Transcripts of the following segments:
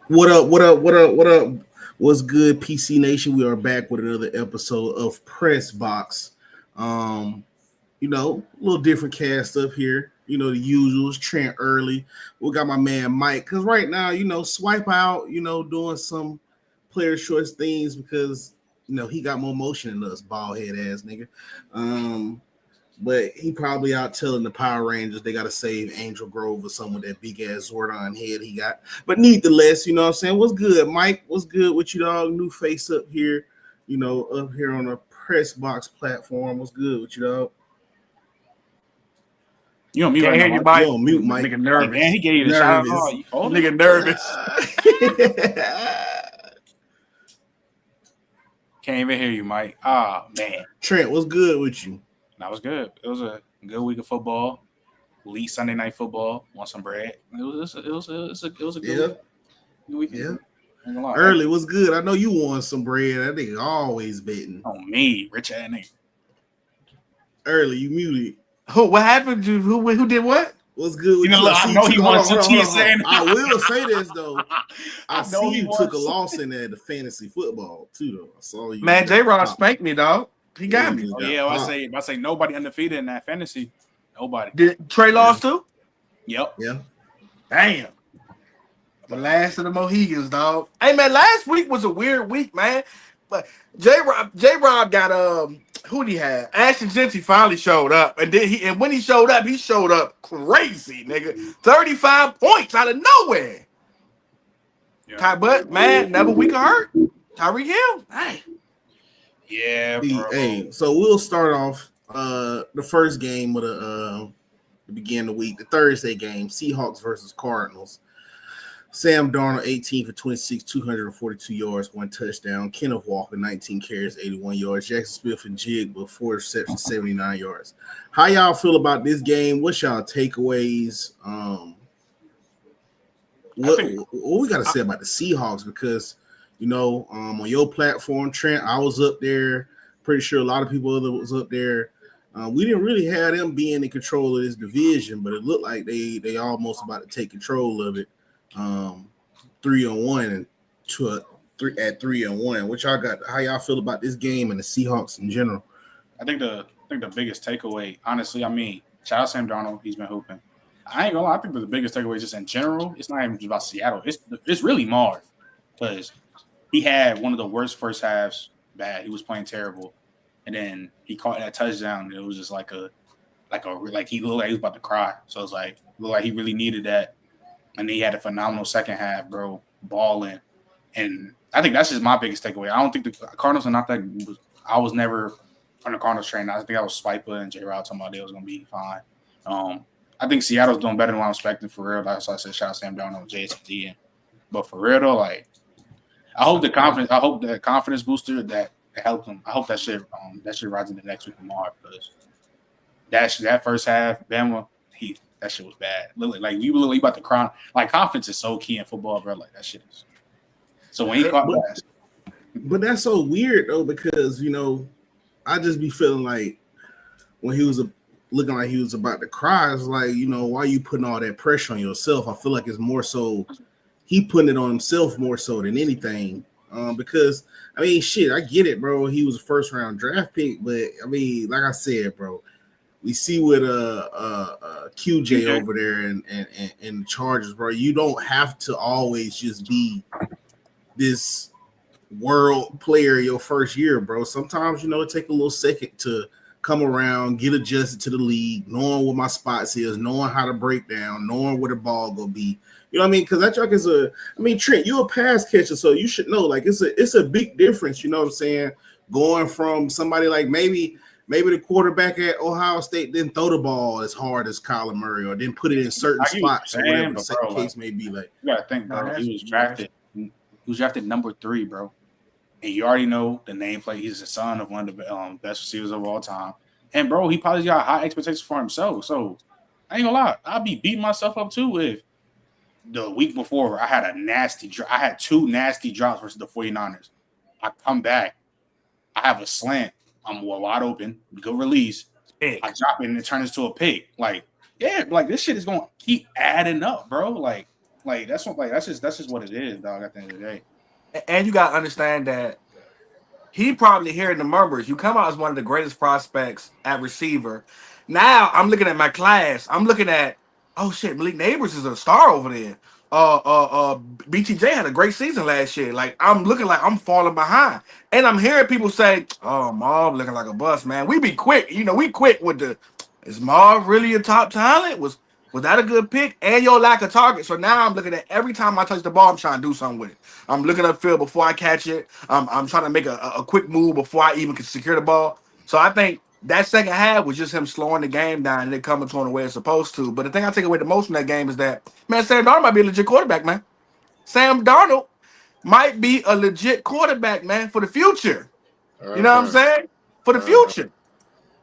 What up? What up? What up? What up? What's good, PC Nation? We are back with another episode of Press Box. A little different cast up here. The usuals, Trent early. We got my man Mike. Cause right now, swipe out, doing some player choice things because he got more motion than us, bald head ass nigga. But he probably out telling the Power Rangers they got to save Angel Grove or something with that big ass Zordon head he got. But nevertheless, you know what I'm saying? What's good, Mike? What's good with you, dog? New face up here, up here on the Press Box platform. What's good with you, dog? You on mute Can't right hear now, you, Mike. Mike. You on mute, Mike. Nigga nervous. Man, he gave you the shout out. Oh, you Nigga nervous. Can't even hear you, Mike. Ah, man. Trent, what's good with you? That was good. It was a good week of football. Elite Sunday night football. Want some bread? It was a good week. Yeah. Early was good. I know you won some bread. That nigga always betting. On me, rich ass nigga. Early, you muted. What happened? Who did what? What's good with you? I know he won some cheese. I will say this though. I see you took a loss in the fantasy football too, though. I saw you. Man, J-Rod spanked me, dog. He got me. Oh, yeah, I say nobody undefeated in that fantasy. Nobody. Did Trey lost too? Yep. Yeah. Damn. The last of the Mohegans, dog. Hey man, last week was a weird week, man. But J-Rob got who did he have? Ashton Genty finally showed up, and when he showed up crazy, nigga. 35 points out of nowhere. Yeah. But man, another week of hurt. Tyreek Hill. Hey. Yeah, bro. Hey, so we'll start off the first game of the begin the week, the Thursday game, Seahawks versus Cardinals. Sam Darnold, 18 for 26, 242 yards, 1 touchdown. Kenneth Walker, 19 carries, 81 yards. Jackson Smith and Jigba, 4 receptions, 79 yards. How y'all feel about this game? What's y'all takeaways? What we got to say about the Seahawks? Because, on your platform, Trent, I was up there. Pretty sure a lot of people was up there. We didn't really have them being in control of this division, but it looked like they almost about to take control of it. 3-1 and 3-1. What y'all got? How y'all feel about this game and the Seahawks in general? I think the biggest takeaway, honestly, shout out Sam Darnold. He's been hooping. I ain't gonna lie. I think the biggest takeaway just in general, it's not even just about Seattle. It's really Marv, because he had one of the worst first halves. Bad. He was playing terrible, and then he caught that touchdown. And it was just like he looked like he was about to cry. So it's like looked like he really needed that. And he had a phenomenal second half, bro, balling. And I think that's just my biggest takeaway. I don't think the Cardinals are not that good. I was never on the Cardinals train. I think I was Swiper and J-Rod talking about they was going to be fine. I think Seattle's doing better than what I'm expecting for real. Like I said, shout out Sam Darnold, JSD. But for real, though, I hope the confidence booster that helped him, I hope that shit rides into next week tomorrow, because that first half, Bama, that shit was bad. Like you literally about to cry. Like confidence is so key in football, bro. Like that shit is. So when he caught that, but that's so weird though, because I just be feeling like when he was looking like he was about to cry, it's like why you putting all that pressure on yourself? I feel like it's more so he putting it on himself more so than anything. Because shit, I get it, bro. He was a first round draft pick, but like I said, bro. We see with QJ over there and the Chargers, bro. You don't have to always just be this world player your first year, bro. Sometimes it take a little second to come around, get adjusted to the league, knowing what my spots is, knowing how to break down, knowing where the ball gonna be. You know what I mean? Because that truck is Trent, you're a pass catcher, so you should know. Like it's a big difference. You know what I'm saying? Going from somebody like maybe the quarterback at Ohio State didn't throw the ball as hard as Kyler Murray, or didn't put it in certain spots, or whatever the case may be. Like you gotta think, bro. He was drafted number 3, bro, and you already know the nameplate. He's the son of one of the best receivers of all time, and bro, he probably got high expectations for himself. So I ain't gonna lie, I'll be beating myself up too if the week before I had I had 2 nasty drops versus the 49ers. I come back, I have a slant. I'm wide open, good release. I drop it and it turns into a pick. Like, yeah, like this shit is going to keep adding up, bro. Like, Like that's just what it is, dog. At the end of the day, And you gotta understand that he probably hearing the murmurs. You come out as one of the greatest prospects at receiver. Now I'm looking at my class. I'm looking at, oh shit, Malik Neighbors is a star over there. BTJ had a great season last year. Like I'm looking like I'm falling behind, and I'm hearing people say, "Oh, Marv looking like a bust, man." We be quick, we quick with the. Is Marv really a top talent? Was that a good pick? And your lack of target. So now I'm looking at every time I touch the ball, I'm trying to do something with it. I'm looking upfield before I catch it. I'm trying to make a quick move before I even can secure the ball. So I think that second half was just him slowing the game down and it coming to him the way it's supposed to. But the thing I take away the most from that game is that, man, Sam Darnold might be a legit quarterback, man. Sam Darnold might be a legit quarterback, man, for the future. You know what I'm saying? For the future.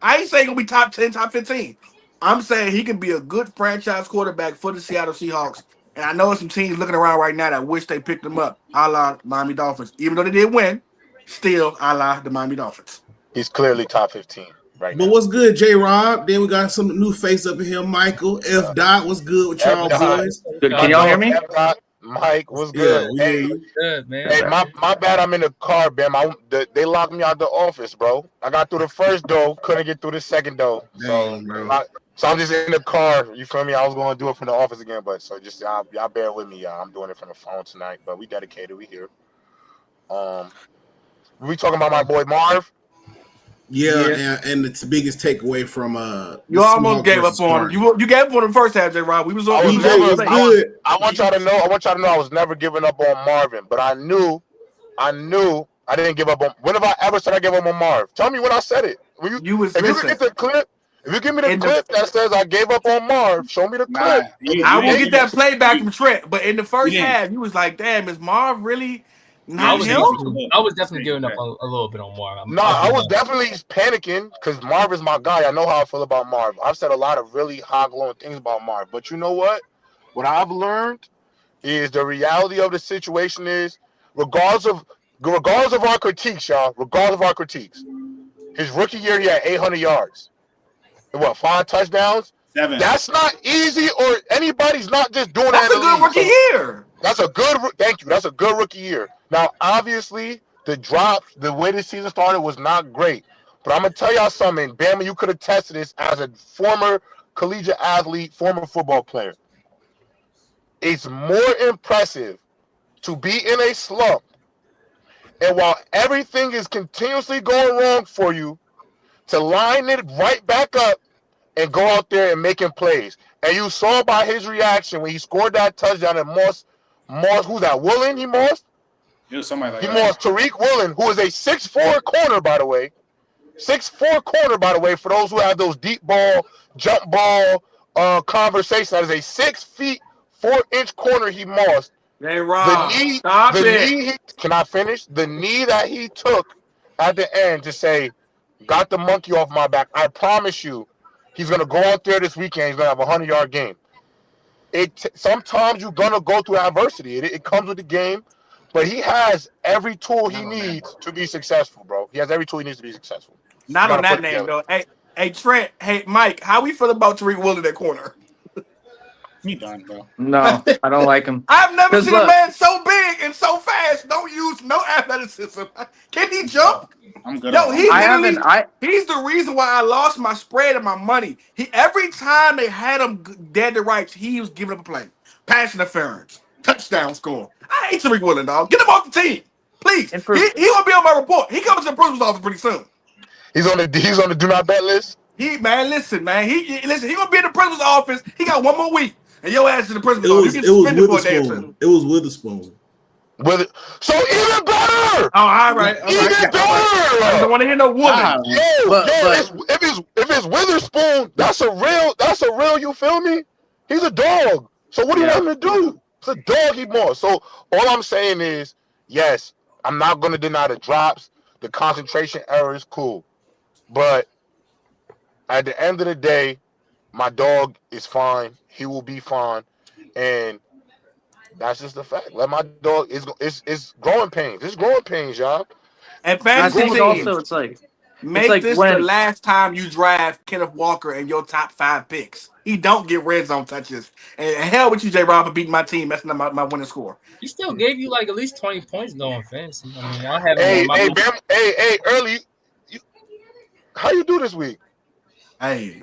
I ain't saying he'll be top 10, top 15. I'm saying he can be a good franchise quarterback for the Seattle Seahawks. And I know some teams looking around right now that wish they picked him up, a la Miami Dolphins. Even though they did win, still a la the Miami Dolphins. He's clearly top 15 right now. But what's good, J-Rob? Then we got some new face up in here, Michael. F. Dot, what's good with y'all boys? Can y'all hear me? F. Dot, Mike, what's good? Yeah, Hey, Good, man. hey, my bad. I'm in the car, Bam. They locked me out the office, bro. I got through the first door, couldn't get through the second door. Dang, bro. So I'm just in the car. You feel me? I was going to do it from the office again, but so just y'all bear with me. I'm doing it from the phone tonight, but we dedicated. We here. We talking about my boy Marv. Yeah. And it's the biggest takeaway from You almost gave up on him. You gave up on him first half, J. Rob. We was on. I want y'all to know. I was never giving up on Marvin, but I knew I didn't give up on. When have I ever said I gave up on Marv? Tell me when I said it. If you can get the clip. If you give me the clip that says I gave up on Marv, show me the clip. I will get that playback from Trent. But in the first half, you was like, "Damn, is Marv really not him?" I was definitely giving up a little bit on Marv. I was definitely panicking because Marv is my guy. I know how I feel about Marv. I've said a lot of really high-glowing things about Marv. But you know what? What I've learned is the reality of the situation is, regardless of our critiques, y'all, regardless of our critiques, his rookie year he had 800 yards. 5 touchdowns? 7. That's not easy, or anybody's not just doing that. That's a good rookie year. Thank you. That's a good rookie year. Now, obviously, the drops, the way the season started was not great. But I'm going to tell y'all something. Bama, you could have tested this as a former collegiate athlete, former football player. It's more impressive to be in a slump, and while everything is continuously going wrong for you, to line it right back up and go out there and making plays. And you saw by his reaction when he scored that touchdown at Moss, who's that? Woolen, he mossed? It was somebody like that. He mossed Tariq Woolen, who is a 6'4" corner, by the way. 6'4" corner, by the way, for those who have those deep ball, jump ball conversations. That is a 6 feet, 4-inch corner he mossed. Hey, Rob, stop it. Can I finish? The knee that he took at the end to say, got the monkey off my back. I promise you, he's going to go out there this weekend. He's going to have a 100-yard game. Sometimes you're going to go through adversity. It comes with the game. But he has every tool he needs to be successful, bro. He has every tool he needs to be successful. Not on that name, though. Hey, Trent. Hey, Mike, how we feel about Tariq Woolen at corner? Me done, bro. No, I don't like him. I've never seen a man so big and so fast. Don't use no athleticism. Can he jump? I'm good. Yo, he's the reason why I lost my spread and my money. Every time they had him dead to rights, he was giving up a play. Pass interference. Touchdown score. I hate Tariq Woolen, dog. Get him off the team. Please. He will be on my report. He comes to the principal's office pretty soon. He's on the do not bet list. He gonna be in the principal's office. He got one more week. And your ass in the principal's office. It was Witherspoon. So even better. Oh, all right. Even better. I don't want to hear no woman. If it's Witherspoon, that's a real. You feel me? He's a dog. So what do you want him to do? It's a dog he more. So all I'm saying is, yes, I'm not going to deny the drops. The concentration error is cool. But at the end of the day, my dog is fine. He will be fine. And that's just the fact. Let my dog, it's growing pains. It's growing pains, y'all. And fantasy also, it's like, Make like this the last time you draft Kenneth Walker in your top 5 picks. He don't get red zone touches. And hell with you, J. Rob, for beating my team, messing up my winning score. He still gave you like at least 20 points though on fantasy. I mean, I have him Hey, on my list. Bam, hey, early. How you do this week? Hey,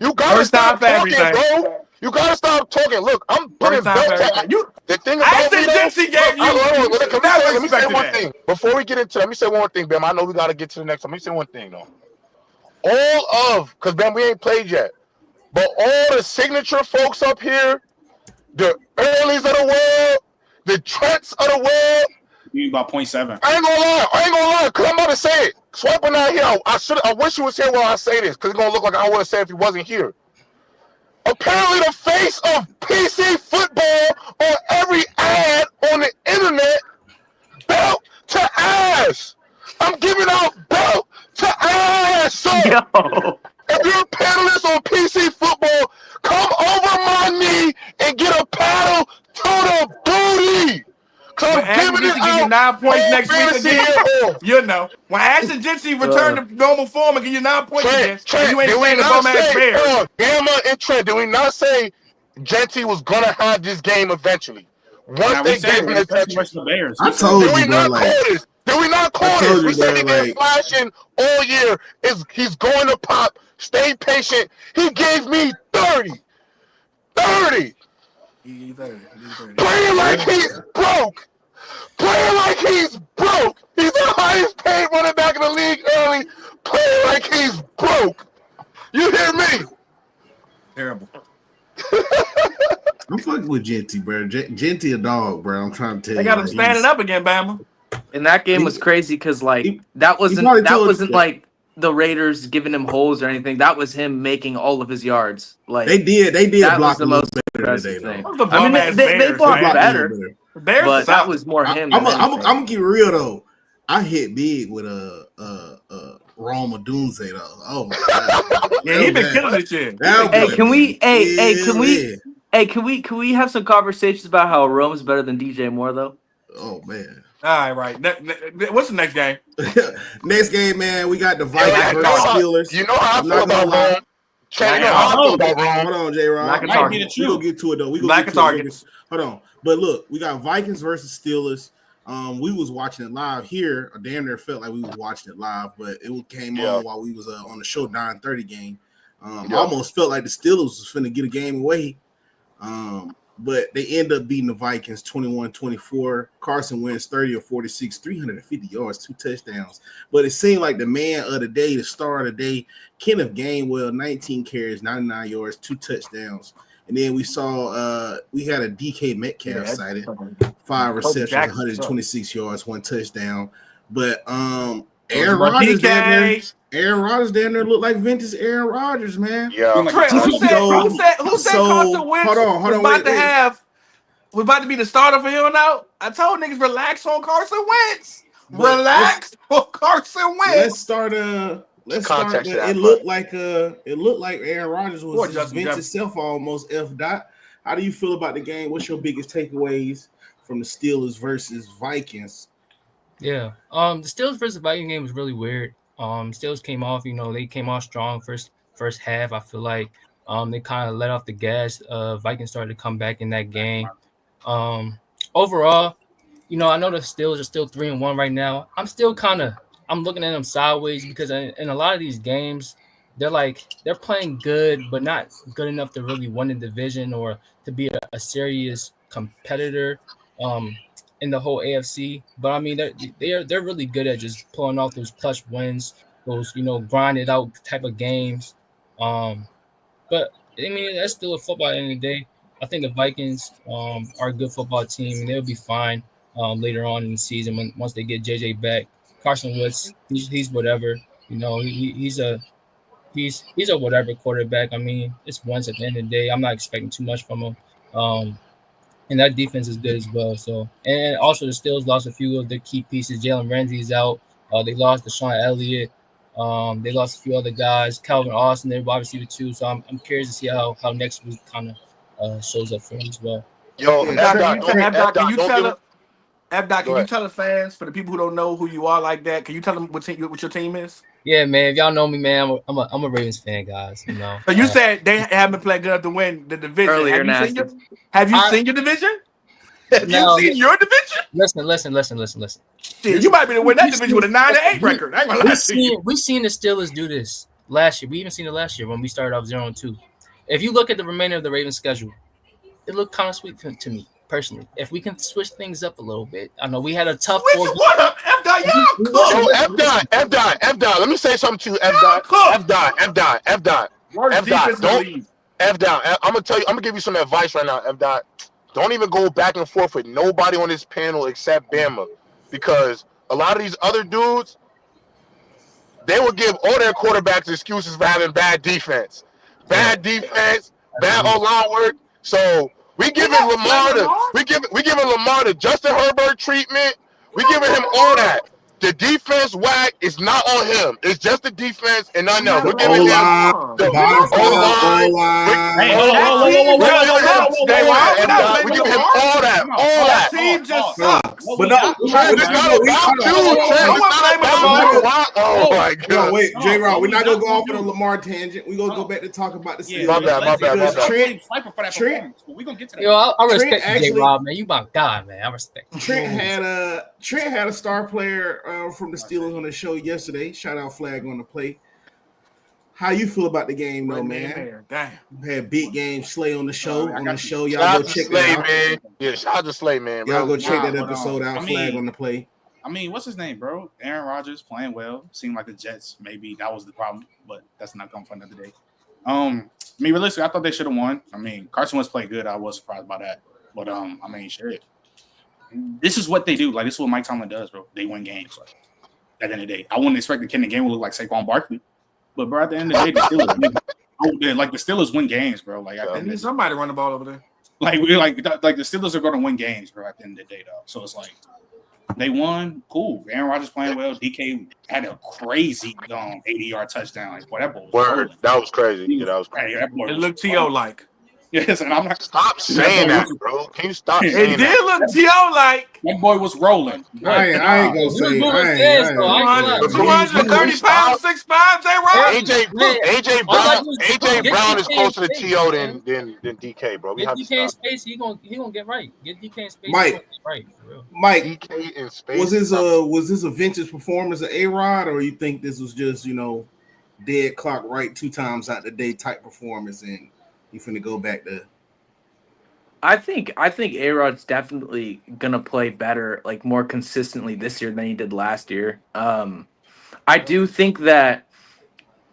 you gotta First stop time for talking, everything. bro. You gotta stop talking. Look, I'm putting First time for everything. the thing I about me, said Dempsey gave you. let me say one thing. Before we get into let me say one thing, Bam. I know we gotta get to the next one. Let me say one thing though. Because Bam, we ain't played yet. But all the signature folks up here, the Earlys of the world, the Trents of the world. You about 0.7. I ain't gonna lie, because I'm about to say it. Swiping out here, I wish you was here while I say this, because it's gonna look like I would have said if he wasn't here. Apparently the face of PC football on every ad on the internet, belt to ass. I'm giving out belt to ass. So if you're a panelist on PC football, come over my knee and get a paddle to the booty. Cause I'm giving it give you 9 points next week again. You know, when Ashton Jincy return to normal form and give you 9 points again, you ain't playing the bum ass Bears. Gamma and Trent, did we not say Genty was gonna have this game eventually? Once they gave him the touches. I told you, bro. Did we not call this? We said he been flashing all year. He's going to pop. Stay patient. He gave me 30. 30. Playing like he's broke. Playing like he's broke. He's the highest paid running back in the league early. Playing like he's broke. You hear me? Terrible. I'm fucking with Genty, bro. Genty a dog, bro. I'm trying to tell you. They got him standing up again, Bama. And that game was crazy because that wasn't like the Raiders giving him holes or anything. That was him making all of his yards. Like they did that block was the most better impressive today, thing. I mean, they blocked better, Bears but that was more him. I'm gonna keep it real though. I hit big with Roma Dunze though. Oh my god! Yeah, he been killing this shit. Can we have some conversations about how Rome's better than DJ Moore though? Oh man. All right. What's the next game? Next game, man. We got the Vikings versus Steelers. You know how I feel about Rome. Hold on, J-Rob. We gonna get to it though. We gonna get to it. Hold on. But look, we got Vikings versus Steelers. We was watching it live here. I damn near felt like we was watching it live, but it came on while we was on the show 9:30 game. I almost felt like the Steelers was finna get a game away. But they end up beating the Vikings 21-24. Carson Wentz 30 of 46, 350 yards, 2 touchdowns. But it seemed like the man of the day, the star of the day, Kenneth Gainwell, 19 carries, 99 yards, 2 touchdowns. And then we saw we had a DK Metcalf cited, 5 receptions, 126 yards, 1 touchdown. But Aaron Rodgers down there looked like vintage Aaron Rodgers, man. Yeah. Who said Carson Wentz was about to be the starter for here on out? I told niggas relax on Carson Wentz. Relax on Carson Wentz. Let's start. It looked like Aaron Rodgers was his vintage self almost. F. Dot. How do you feel about the game? What's your biggest takeaways from the Steelers versus Vikings? Yeah, the Steelers versus Vikings game was really weird. Steelers came off, they came off strong first half. I feel like they kind of let off the gas. Vikings started to come back in that game. Overall, I know the Steelers are still 3-1 right now. I'm looking at them sideways because in a lot of these games, they're playing good, but not good enough to really win the division or to be a serious competitor in the whole AFC. But I mean, they're really good at just pulling off those clutch wins, those grinded out type of games. But I mean, that's still a football at the end of the day. I think the Vikings are a good football team, and they'll be fine later on in the season once they get JJ back. Carson Wentz, he's whatever. He's a whatever quarterback. I mean, it's once at the end of the day. I'm not expecting too much from him. And that defense is good as well. So, and also the Steelers lost a few of their key pieces. Jalen Ramsey's out. They lost Deshaun Elliott. They lost a few other guys. Calvin Austin, they're wide receiver too. So I'm curious to see how next week kind of shows up for him as well. Can F-Dot, can you tell the fans, for the people who don't know who you are like that, can you tell them what your team is? Yeah, man. If y'all know me, man, I'm a Ravens fan, guys. You know. So you said they haven't played good enough to win the division. Earlier, have you seen your division? Have you seen your division? Listen. Shit, you might be to win that division with a 9-8 record. I ain't gonna lie to you. We've seen the Steelers do this last year. We even seen it last year when we started off 0-2. If you look at the remainder of the Ravens schedule, it looked kind of sweet to me personally. If we can switch things up a little bit, I know we had a tough. What up, F-Dot? Y'all cook. F-Dot. Let me say something to you, F-Dot. F-Dot. I'm gonna give you some advice right now, F-Dot. Don't even go back and forth with nobody on this panel except Bama, because a lot of these other dudes, they will give all their quarterbacks excuses for having bad defense, bad O-line work. So we giving Lamar the Justin Herbert treatment. We giving him all that. The defense whack is not on him. It's just the defense and nothing else. We're giving him the O-line. We giving him all that. That team just sucks. But no, it's not about you. Oh my God. Wait, J-Rob, we're not gonna go off on a Lamar tangent. We're gonna go back to talk about the Steelers. My bad. Trent, we're gonna get to that. Yo, I respect J-Rob, man. You my God, man. I respect. Trent had a star player from the Steelers on the show yesterday. Shout out Flag on the play. How you feel about the game, though, man? Damn. Had big game Slay on the show. Y'all shout go check that out. Man. Yeah, shout out to Slay, man. Y'all go check that episode out. Flag on the play. I mean, what's his name, bro? Aaron Rodgers playing well. Seemed like the Jets. Maybe that was the problem, but that's not coming for another day. I mean, realistically, I thought they should have won. I mean, Carson Wentz played good. I was surprised by that, but I mean, shit. This is what they do. Like, this is what Mike Tomlin does, bro. They win games. Like, at the end of the day, I wouldn't expect the kid in the game would look like Saquon Barkley, but bro, at the end of the day, the Steelers win games, bro. Like, at the end of somebody run the ball over there. Like the Steelers are going to win games, bro. At the end of the day, though, so it's like they won. Cool. Aaron Rodgers playing well. DK had a crazy 80-yard touchdown. Like, boy, that ball was that was crazy. Yeah, that was crazy. It looked T.O. like. Yes, and I'm not. Stop saying that, bro. Can you stop saying that? It did look T.O. like. That boy was rolling. I ain't gonna say. 230 pounds, 6'5", AJ Brown is closer to T.O. than DK, bro. Get DK in space, he gonna get right. Get DK in space, Mike. Right, for real. Mike, DK in space. was this a vintage performance of A-Rod, or you think this was just dead clock right 2 times out the day type performance, and you finna go back to? I think A-Rod's definitely gonna play better, like more consistently this year than he did last year. I think that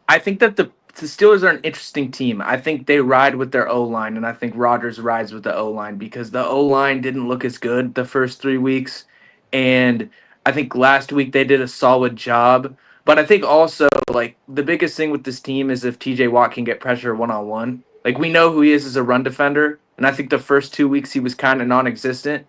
the Steelers are an interesting team. I think they ride with their O-line, and I think Rodgers rides with the O-line because the O-line didn't look as good the first 3 weeks, and I think last week they did a solid job. But I think also, like, the biggest thing with this team is if TJ Watt can get pressure one-on-one. Like, we know who he is as a run defender, and I think the first 2 weeks he was kind of non-existent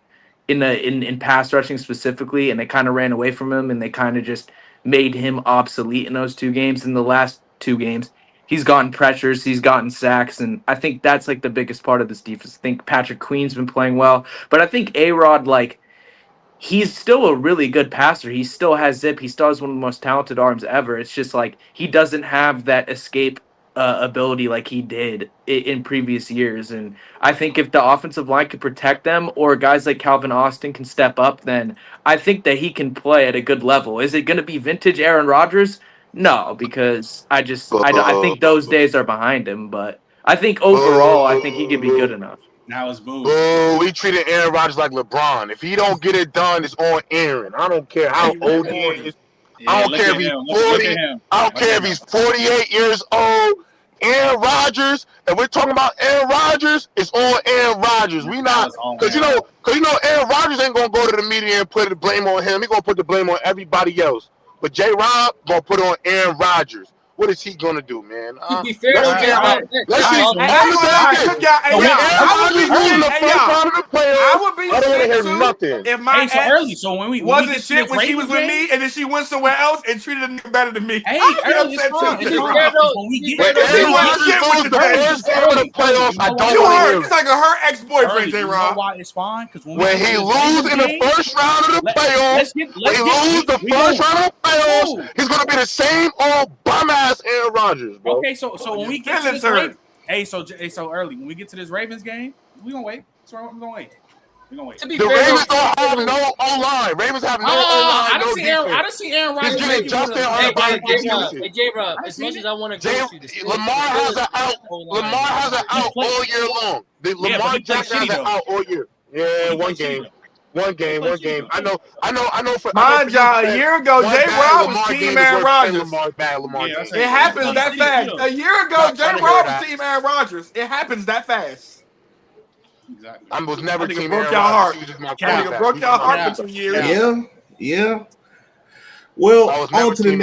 in pass rushing specifically, and they kind of ran away from him, and they kind of just made him obsolete in those 2 games. In the last 2 games, he's gotten pressures, he's gotten sacks, and I think that's, like, the biggest part of this defense. I think Patrick Queen's been playing well, but I think A-Rod, like, he's still a really good passer. He still has zip. He still has one of the most talented arms ever. It's just, like, he doesn't have that escape ability like he did in previous years. And I think if the offensive line could protect them, or guys like Calvin Austin can step up, then I think that he can play at a good level. Is it going to be vintage Aaron Rodgers? No, because I think those days are behind him. But I think overall, I think he could be good enough. Now it's boo. We treated Aaron Rodgers like LeBron. If he don't get it done, it's on Aaron. I don't care how old he is. I don't care if he's 40. I don't care if he's 48 years old. Aaron Rodgers, and we're talking about Aaron Rodgers, it's on Aaron Rodgers. We not because Aaron Rodgers ain't gonna go to the media and put the blame on him. He gonna put the blame on everybody else. But J-Rob gonna put it on Aaron Rodgers. what is he gonna do, man? To be fair, though, Let's see. I would be sick too if my ex so when we wasn't shit when she was with me, and then she went somewhere else and treated a nigga better than me. Hey, Early, it's fine. you heard? It's like her ex-boyfriend, J-Rob. You know why it's fine? Because when he lose in the first round of the playoffs, he's gonna be the same old bum ass Aaron Rodgers, bro. Okay, so when we get to this early, when we get to this Ravens game, we gonna wait. So we're gonna wait. The Ravens don't have no O-line. Ravens have no O-line, no defense. I don't see Aaron Rodgers. He's getting Justin Hey, J-Rob, as much as I want to go to Lamar has an out. Lamar has an out all year long. Lamar Jackson has an out all year. Yeah, one game. I know. For mind y'all, a year ago, J-Rob was team Aaron Rodgers. It happens that fast. A year ago, J-Rob was team Aaron Rodgers. It happens that fast. Exactly. I was never team broke Aaron your heart. Rodgers. Broke your heart for 2 years. Yeah. Well, on to the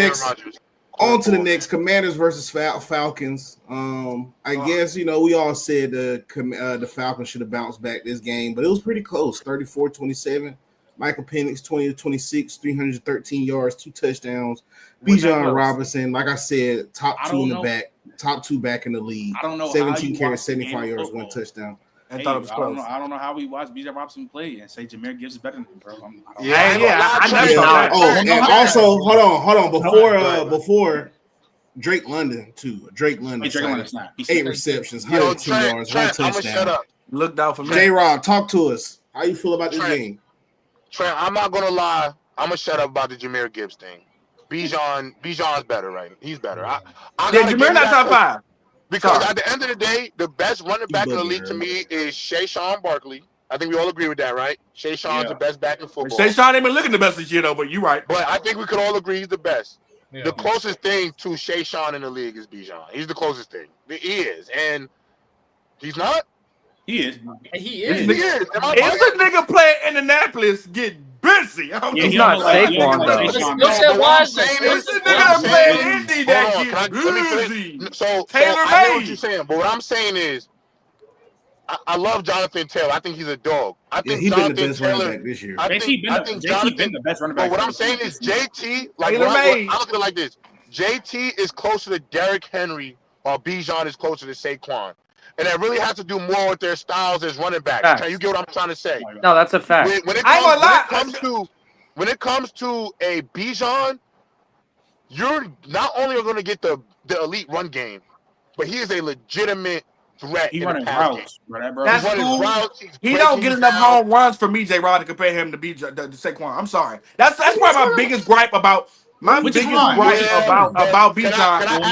next. Commanders versus Falcons. I guess we all said the Falcons should have bounced back this game, but it was pretty close. 34-27. Michael Penix 20-26, 313 yards, 2 touchdowns. Bijan Robinson, like I said, top two back in the league. I don't know. 17 carries, 75 yards, 1 touchdown. I don't know how we watch Bijan Robinson play and say Jahmyr Gibbs is better than him, bro. And also, hold on. Before Drake London too. Drake London. 8 receptions, 102 yards, 1 touchdown. Looked out for me. J-Rob, talk to us. How you feel about this game? Trent, I'm not gonna lie. I'm gonna shut up about the Jahmyr Gibbs thing. Bijan's better, right? He's better. Jahmyr not top 5. Because at the end of the day, the best running back in the league to me is Shayshawn Barkley. I think we all agree with that, right? Shayshawn's the best back in football. Shayshawn ain't been looking the best this year, though, but you're right. But I think we could all agree he's the best. Yeah. The closest thing to Shayshawn in the league is Bijan. He's the closest thing. He is. And he's not? He is. He is. If the nigga playing in Indianapolis get busy. He's not Saquon, though. This nigga playing in Indy that get busy. So I know what you're saying, but what I'm saying is, I love Jonathan Taylor. I think he's a dog. I think he's been the best running back this year. I think Jonathan been the best running back. But what I'm saying is JT, I look at it like this. JT is closer to Derrick Henry while Bijan is closer to Saquon. And that really has to do more with their styles as running backs. Can you get what I'm trying to say? No, that's a fact. When it comes to a Bijan, you're not only going to get the elite run game, but he is a legitimate threat. He's running routes. That's cool. He don't get enough home runs for me, J-Rod, to compare him to Saquon. I'm sorry. That's probably my biggest gripe about Bijan.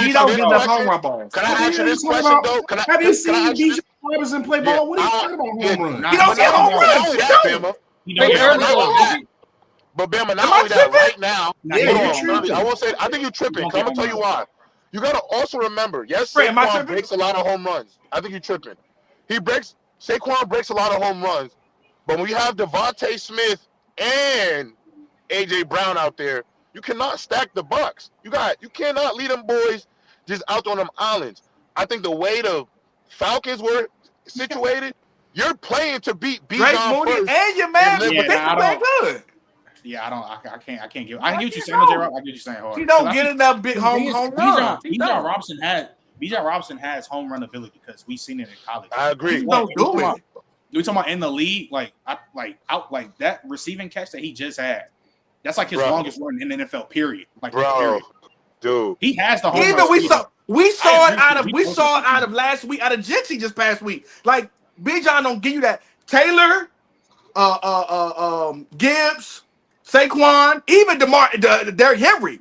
He don't get enough home run balls. Can I ask you this question though? Have you seen Bijan Robinson play ball? What are you talking about home runs? He don't get home runs. But Bama, not only that, right now, I won't say. I think you're tripping. I'm gonna tell you why. You gotta also remember, yes, Saquon breaks a lot of home runs. I think you're tripping. Saquon breaks a lot of home runs, but when you have Devontae Smith and AJ Brown out there, you cannot stack the Bucs. You cannot lead them boys just out on them islands. I think the way the Falcons were situated, you're playing to beat Bijan first. And your man, playing good. Yeah, I can't give. I can get you saying, J-Rob. I get you saying hard. He don't get enough big home runs. Bijan Robinson has home run ability because we've seen it in college. I agree. We're talking about in the league, like that receiving catch that he just had. That's like his longest run in the NFL. Period. Dude, he has the home run. Even we saw it out of last week, out of Jinxie just past week. Like Bijan don't give you that. Taylor, Gibbs, Saquon, even Derrick Henry.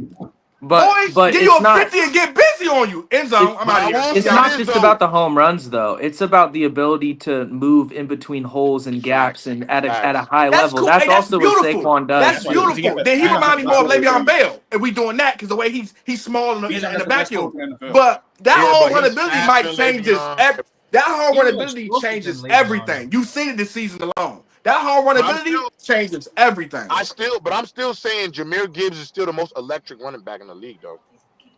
But give you a 50 and get busy on you. End zone. I'm out of here. It's not just about the home runs, though. It's about the ability to move in between holes and gaps and at a high level. Cool. That's also what Saquon does. That's beautiful. Then he reminds me more of Le'Veon Bell, and we doing that because the way he's small in the backfield. But that whole runability might change that whole runability changes everything. You've seen it this season alone. That whole runability changes everything. I'm still saying Jahmyr Gibbs is still the most electric running back in the league, though.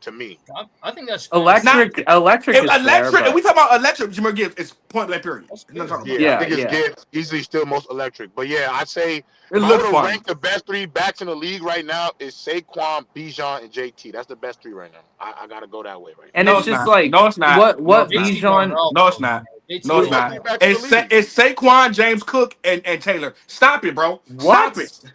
to me. I think that's fair. Electric If is fair, electric, but if we talk about electric, Jameer Gibbs, it's point blank period. That's Nothing to talk fair. about. Yeah, I think it's yeah. Gibbs easily still most electric. But yeah, I'd say It if I looks were to fun. rank the best 3 backs in the league right now, is Saquon, Bijan, and JT. That's the best 3 right now. I gotta go that way right now. And No, it's it's just not. like No, it's not. what No, it's not. JT going Bijan. off, No, it's though, not. man. JT No, it's going not. Three off. backs in the league. It's Saquon, James Cook, and Taylor. Stop it, bro. What? Stop it.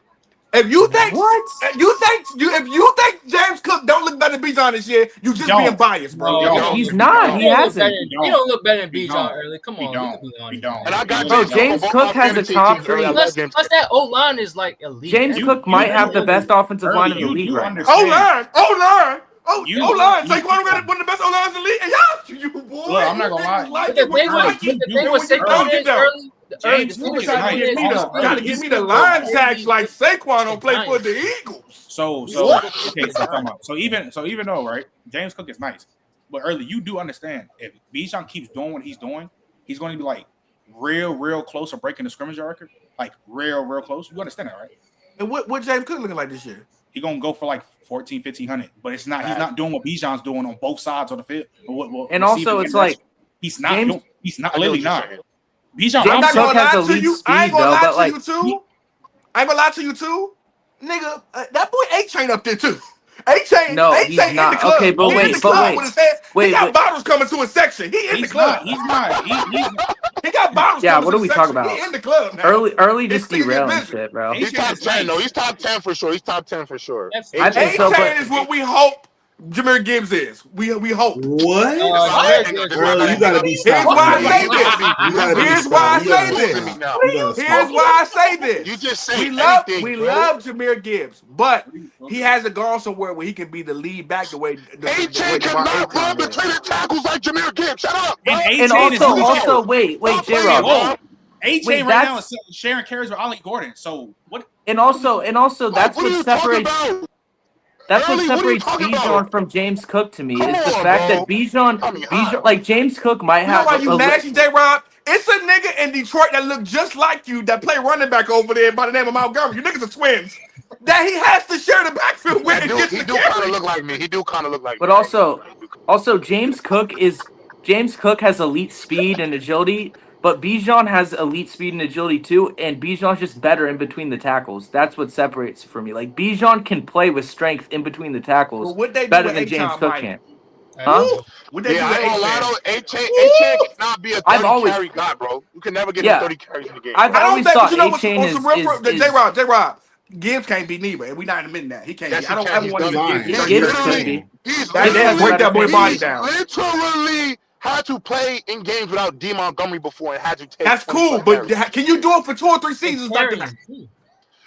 If you think What? if you think James Cook don't look better than Bijan this year, you just don't. being biased, bro. No, He don't. He's He not. don't. He hasn't. He don't look better than He Bijan don't. early. Come He on, don't. we can be He honest. don't. And I got Bro, James Cook James on both Cook my has a fantasy top teams early. three. I love Plus, James plus Cook. that O line is like elite. James You- Cook you might do have the best offensive Early, line in the you league do right now. understand. O-line. You- O-line. you- Saquon got one of the best O-lines in the league. And y'all, you boy. Look, I'm not gonna lie. Like But the it when thing you was, like it. the thing was When you don't, Saquon you is don't. early. The early James the thing Cook was is Gotta nice. Saquon give me is the early. gotta give me the line tax like Saquon don't play for the Eagles. So What? okay, so come on. So even though, right, James Cook is nice, but early you do understand if Bijan keeps doing what he's doing, he's going to be like real close to breaking the scrimmage record, like real close. You understand that, right? And what James Cook looking like this year? He's gonna go for like 1,500, but it's not. He's not doing what Bijan's doing on both sides of the field. And also, it's like he's not. James- He's not. I know Literally what you're not. saying. Bijan. I'm not Cook gonna has lie to elite you. speed, I ain't gonna though, lie but, to like, you too. I ain't gonna lie to you too, nigga. That boy A-Chain up there too. A-Chain, No, A-Chain he's in not. the club. Okay, but He in wait, the but club wait. with his head. He Wait, got wait. bottles coming to his section. He in the He's club. not. He's not. He got bottles. Yeah, coming what to are we the talking section. about? He in the club now. Early This just nigga get derailing busy. shit, bro. He's top 10 though. He's top 10 for sure. He's top 10 for sure. I think so, A-Chain but is what we hope Jameer Gibbs is. We hope. What? Jameer Gibbs- Early, you gotta be Here's stopped. why I man. say You this. gotta be Here's why I stopped. You say gotta this. stop. now. You gotta Here's stop. why I say this. You just say We love anything, bro. Jameer Gibbs, but he hasn't gone somewhere where he can be the lead back the way the way A-Chain DeMar cannot run A-Chain is. between the tackles like Jameer Gibbs. Shut up, bro. and A-Chain is also wait, Stop J playing, Rob. bro. Whoa. A-Chain Wait, right now that's- is sharing carries with Ollie Gordon. So what? And also that's What are what you talking separates about? that's Early, what what are you separates talking Bijan about? from James Cook to me. Come Is the on, fact bro. that Bijan like James Cook might You know have why you a nasty, J-Rob? It's a nigga in Detroit that look just like you that play running back over there by the name of Montgomery. You niggas are twins. That he has to share the backfield with. He and gets do the kind of carry. look like me. He do kind of look like But me. also James Cook has elite speed and agility, but Bijan has elite speed and agility too, and Bijan's just better in between the tackles. That's what separates it for me. Like Bijan can play with strength in between the tackles But what they do better with than James A-Chain, Cook Mike? can. Huh? What they Yeah, do I with ain't gonna lie A-Chain? though. A-Chain cannot be a 30 I've always- carry guy, bro. You can never get Yeah. him 30 carries in the game. I've I don't always think, thought but you know what's A-Chain on some real is J-Rob, Gibbs can't be neither, and we not admitting that. He can't Yes, be. he I don't can. ever He's want to done give it. Gibbs Gibbs 30 could carries. be. He's That has break that boy better body he's down. literally had to play in games without D. Montgomery before and had to take That's 20 cool, but carries. can you do it for 2 or 3 seasons? Dr. Carrying, too.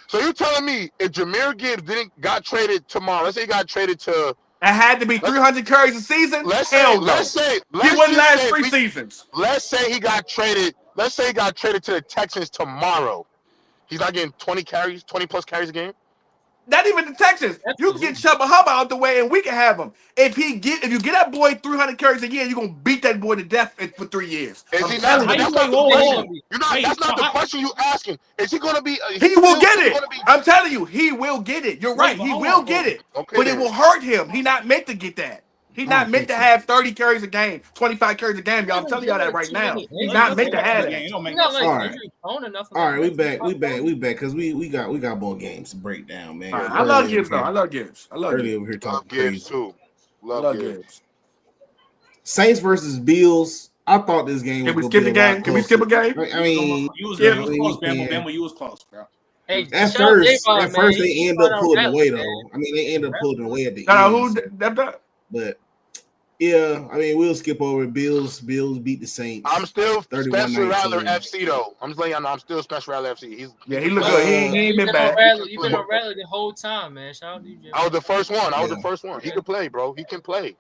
So you're telling me if Jameer Gibbs got traded tomorrow, let's say he got traded to It had to be 300 carries a season? let's Hell no. say He wouldn't last 3 seasons. let's say he got traded to the Texans tomorrow. He's not getting 20 plus carries a game. Not even the Texans. You can get Chubba Hubba out the way and we can have him. If you get that boy 300 carries a year, you're gonna beat that boy to death for 3 years. Is I'm he telling not? you. That's not the Whoa, question. wait, That's not the so question you asking. Is he gonna be? He will get it. Gonna be, I'm telling you, he will get it. You're right. but He hold will on, get it. Okay, But it then. will hurt him. He not meant to get that. He's not meant to have 30 carries a game, 25 carries a game. Y'all, I'm telling y'all that right now. He's not meant to have that. It don't make He's not no like All right. injury prone or nothing. All like right, we that. back, because we got more games to break down, man. All right, I love Gibbs though. I love Gibbs. Early over here Love talking Gibbs crazy. too. I Love love Gibbs. Gibbs. Saints versus Bills. I thought this game was Can we gonna skip be the a lot game? Can we skip a closer. game? I mean, You was Yeah. close, Yeah. Bama. You was close, bro. Hey, at shout out first J-Ball, man. they He end brought up out pulling Rattler, away man. though. I mean, they end up pulling away at the No, end. who so- that? But yeah, I mean, we'll skip over Bills. Bills beat the Saints. I'm still 31-19. Spencer Rattler FC though. I'm just letting y'all know I'm still Spencer Rattler FC. Yeah, he looked good. He ain't You've been been bad. on Rattler. You've been on Rattler the whole time, man. Shout out to you, Jim. I was the first one. Yeah. He can play, bro. He can play.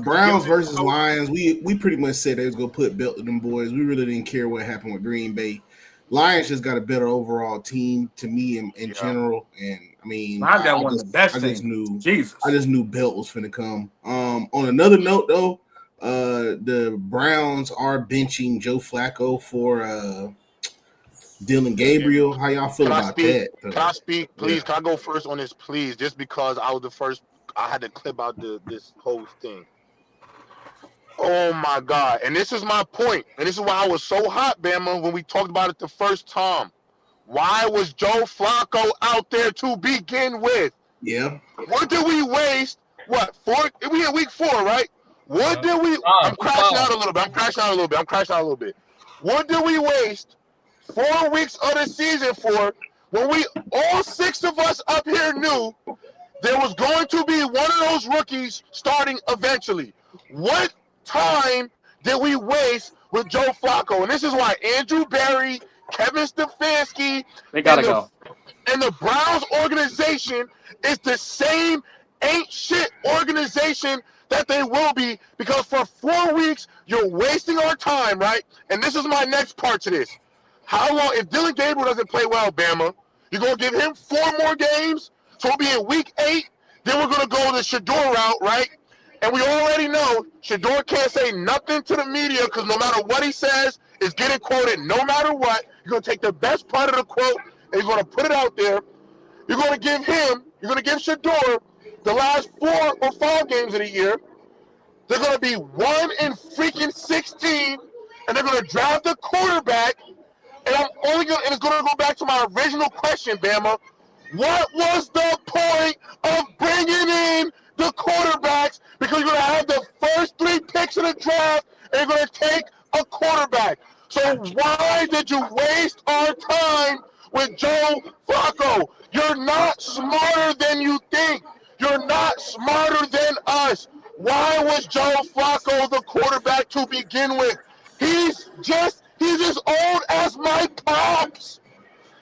Browns versus Lions. We pretty much said they was gonna put belt to them boys. We really didn't care what happened with Green Bay. Lions just got a better overall team to me in general. And I mean, Lions got one of the best I just teams. knew Jesus. I just knew Belt was finna come. On another note, though, the Browns are benching Joe Flacco for Dylan Gabriel. How y'all feel Can I about speak? that? Can I speak, please? Yeah. Can I go first on this, please? Just because I was the first I had to clip out this whole thing. Oh my God! And this is my point, and this is why I was so hot, Bama, when we talked about it the first time. Why was Joe Flacco out there to begin with? Yeah. What did we waste? What, 4? We in week 4, right? What did we? I'm crashing out a little bit. What did we waste 4 weeks of the season for when we, all 6 of us up here, knew there was going to be one of those rookies starting eventually? What time did we waste with Joe Flacco? And this is why Andrew Berry, Kevin Stefanski, They gotta go. And the Browns organization is the same ain't shit organization that they will be, because for 4 weeks you're wasting our time, right? And this is my next part to this. How long, if Dylan Gabriel doesn't play well, Bama, you're going to give him 4 more games? So we'll be in week 8, then we're going to go the Shador route, right? And we already know Shador can't say nothing to the media because no matter what he says, it's getting quoted no matter what. You're going to take the best part of the quote and you're going to put it out there. You're going to give Shador the last 4 or 5 games of the year. They're going to be 1 in freaking 16, and they're going to draft a quarterback. And it's going to go back to my original question, Bama. What was the point of bringing in the quarterbacks? Because you're going to have the first 3 picks in the draft, and you're going to take a quarterback. So why did you waste our time with Joe Flacco? You're not smarter than you think. You're not smarter than us. Why was Joe Flacco the quarterback to begin with? He's as old as my pops.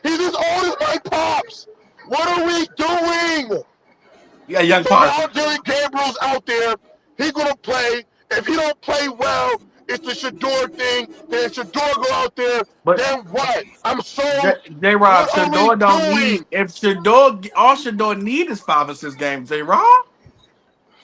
He's as old as my pops. What are we doing? Yeah, young So pops. now Dylan Gabriel's out there. He's going to play. If he don't play well, it's the Shador thing. Then Shador go out there. But then what? I'm so. J-Rob, what are Shador we don't doing? need. If Shador, all Shador need is 5 or 6 games. J-Rob.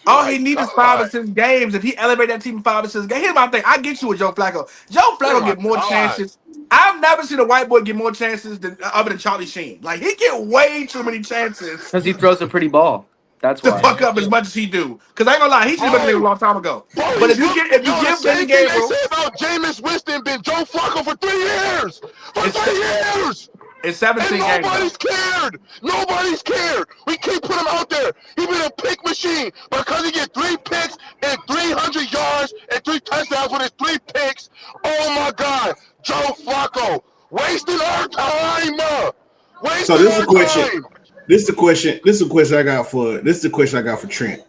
All he needs is 5 or 6 games. If he elevate that team 5 or 6 games, here's my thing. I get you with Joe Flacco. Joe Flacco get more chances. I've never seen a white boy get more chances other than Charlie Sheen. Like, he get way too many chances Because he throws a pretty ball. That's to why. fuck up as much as he do. Because I ain't gonna lie, he should have been a long time ago. But if you give Dylan Gabriel, they say about Jameis Winston been Joe Flacco for 3 years. For 3 years. It's 17 games. And nobody's cared. Nobody's cared. We keep putting him out there. He been a pick machine. Because he get 3 picks and 300 yards and 3 touchdowns with his 3 picks. Oh my God. Joe Flacco. Wasting our time. So this is the question. This is the question I got for Trent.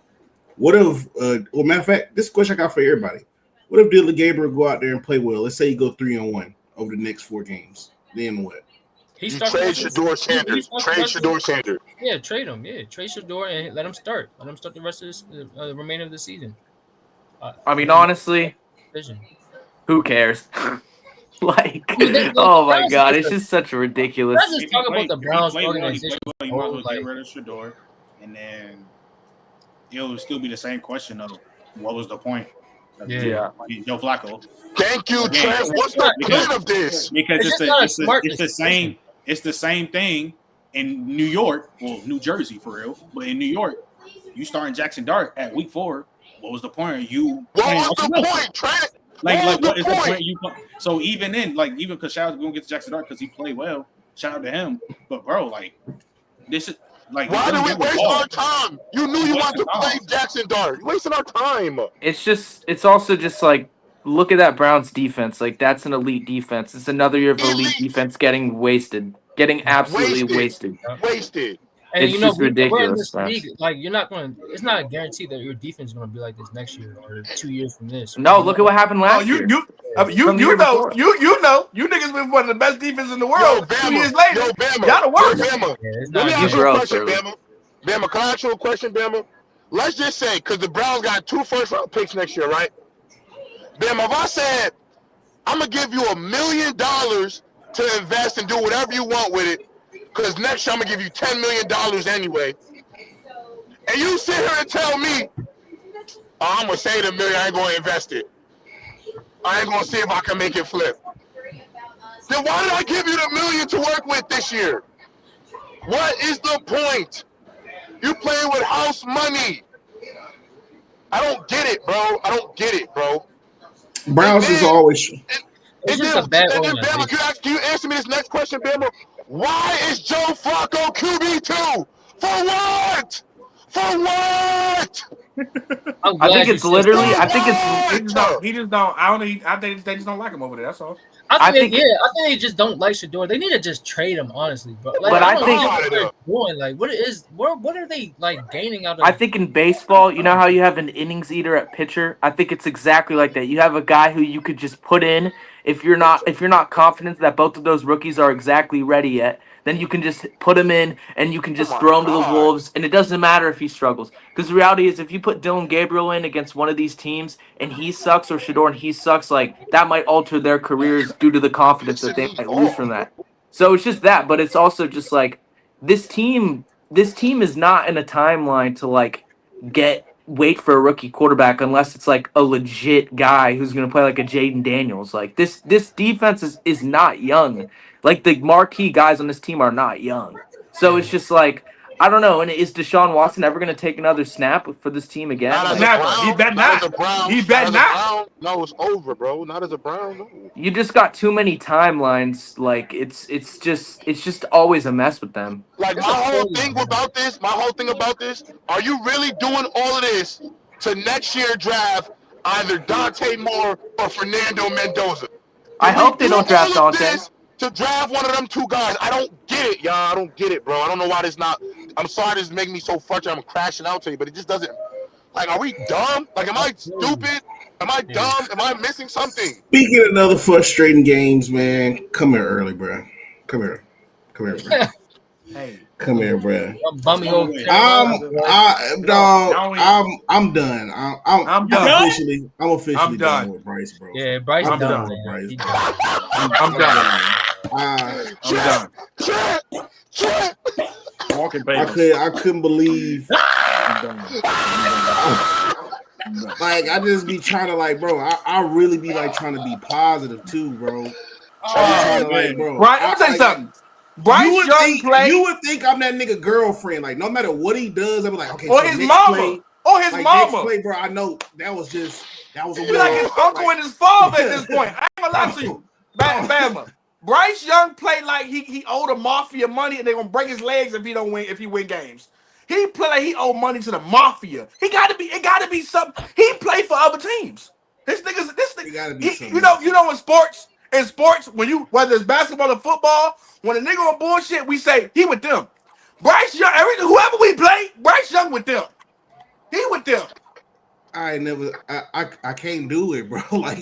What if well, matter of fact, this is the question I got for everybody. What if Dylan Gabriel go out there and play well? Let's say he go 3-1 over the next 4 games. Then what? You trade Shador Sanders. Trade Shador Sanders. Yeah, trade him. Yeah, trade Shador and let him start. Let him start the rest of the remainder of the season. I mean, honestly, who cares? Like, oh my God, it's just such a ridiculous. Let's just talk about the Browns organization. You might as well get rid of Shador, and then it'll still be the same question of what was the point? Yeah. Joe Flacco. Thank you, Trent. What's the point of this? Because it's the same thing in New York, well, New Jersey for real, but in New York, you starting Jackson Dart at week 4. What was the point of you? What was the point, Trent? Like what is the point? So even then, like, even because shout out, we don't get to Jackson Dart because he played well. Shout out to him. But bro, like, this is like, why did we waste our time? You knew you wanted to play Jackson Dart. You're wasting our time. It's also just like, look at that Browns defense. Like, that's an elite defense. It's another year of elite defense getting wasted. Getting absolutely wasted. And it's just ridiculous. Like, you're not going. It's not a guarantee that your defense is going to be like this next year or 2 years from this. No, look at what happened last year. You know, you niggas been one of the best defense in the world. 2 years later, y'all the worst. Let me ask you a question, Bama. Bama, can I ask you a question, Bama? Let's just say, because the Browns got 2 first-round picks next year, right? Bama, if I said I'm gonna give you $1 million to invest and do whatever you want with it, because next year I'm going to give you $10 million anyway. And you sit here and tell me, I'm going to save $1 million, I ain't going to invest it. I ain't going to see if I can make it flip. Then why did I give you the $1 million to work with this year? What is the point? You playing with house money. I don't get it, bro. I don't get it, bro. Browns is always. It's just a bad Bama, organization. can you answer me this next question, Bama? Why is Joe Flacco QB2? For what? For what? I think it's literally. I think it's. He just don't. I think they just don't like him over there. That's all. I think they just don't like Shador. They need to just trade him, honestly, bro. Like, But I don't think- know what they're doing. Like, what are they like gaining out of? I think in baseball, you know how you have an innings eater at pitcher. I think it's exactly like that. You have a guy who you could just put in if you're not confident that both of those rookies are exactly ready yet. Then you can just put him in and you can just throw him to the wolves, and it doesn't matter if he struggles. Because the reality is, if you put Dylan Gabriel in against one of these teams and he sucks, or Shador and he sucks, like that might alter their careers due to the confidence that they might lose from that. So it's just that, but it's also just like this team is not in a timeline to like wait for a rookie quarterback unless it's like a legit guy who's going to play like a Jaden Daniels. Like this defense is not young. Like the marquee guys on this team are not young. So it's just like, I don't know. And is Deshaun Watson ever going to take another snap for this team again? Not as a Never. Brown, He bet not not. as a Brown. He bet not as a not. Brown. No, it's over, bro. Not as a Brown. No. You just got too many timelines. Like it's just always a mess with them. Like my whole thing about this, are you really doing all of this to next year draft either Dante Moore or Fernando Mendoza? I hope they don't draft Dante. To draft one of them two guys. I don't get it, y'all. I don't get it, bro. I don't know why this not. I'm sorry this is making me so frustrated. I'm crashing out to you, but it just doesn't. Like, are we dumb? Like, am I stupid? Am I dumb? Am I missing something? Speaking of other frustrating games, man, come here early, bro. Come here, bro. Hey. Come here, bro. Bummy old I'm done. I'm officially I'm done done. with Bryce, bro. Yeah, Bryce I'm done. done with Bryce. He Bro. done. I'm done. I'm done. Walking baby. I couldn't believe. Like, I just be trying to, like, bro. I really be like trying to be positive too, bro. Right, let me tell you something. Bryce you would think I'm that nigga girlfriend. Like, no matter what he does, I'm like, okay. Or so his next mama. play, Or his like, mama. next play, bro. I know that was a You're like his uncle and his father at this point. I ain't gonna lie to you. Bama. Bryce Young played like he owed a mafia money and they're gonna break his legs if he win games. He played like he owed money to the mafia. It gotta be something. He played for other teams. This nigga gotta be something. you know in sports, whether it's basketball or football, when a nigga on bullshit, we say he with them. Bryce Young, whoever we play, Bryce Young with them. He with them. I can't do it, bro. Like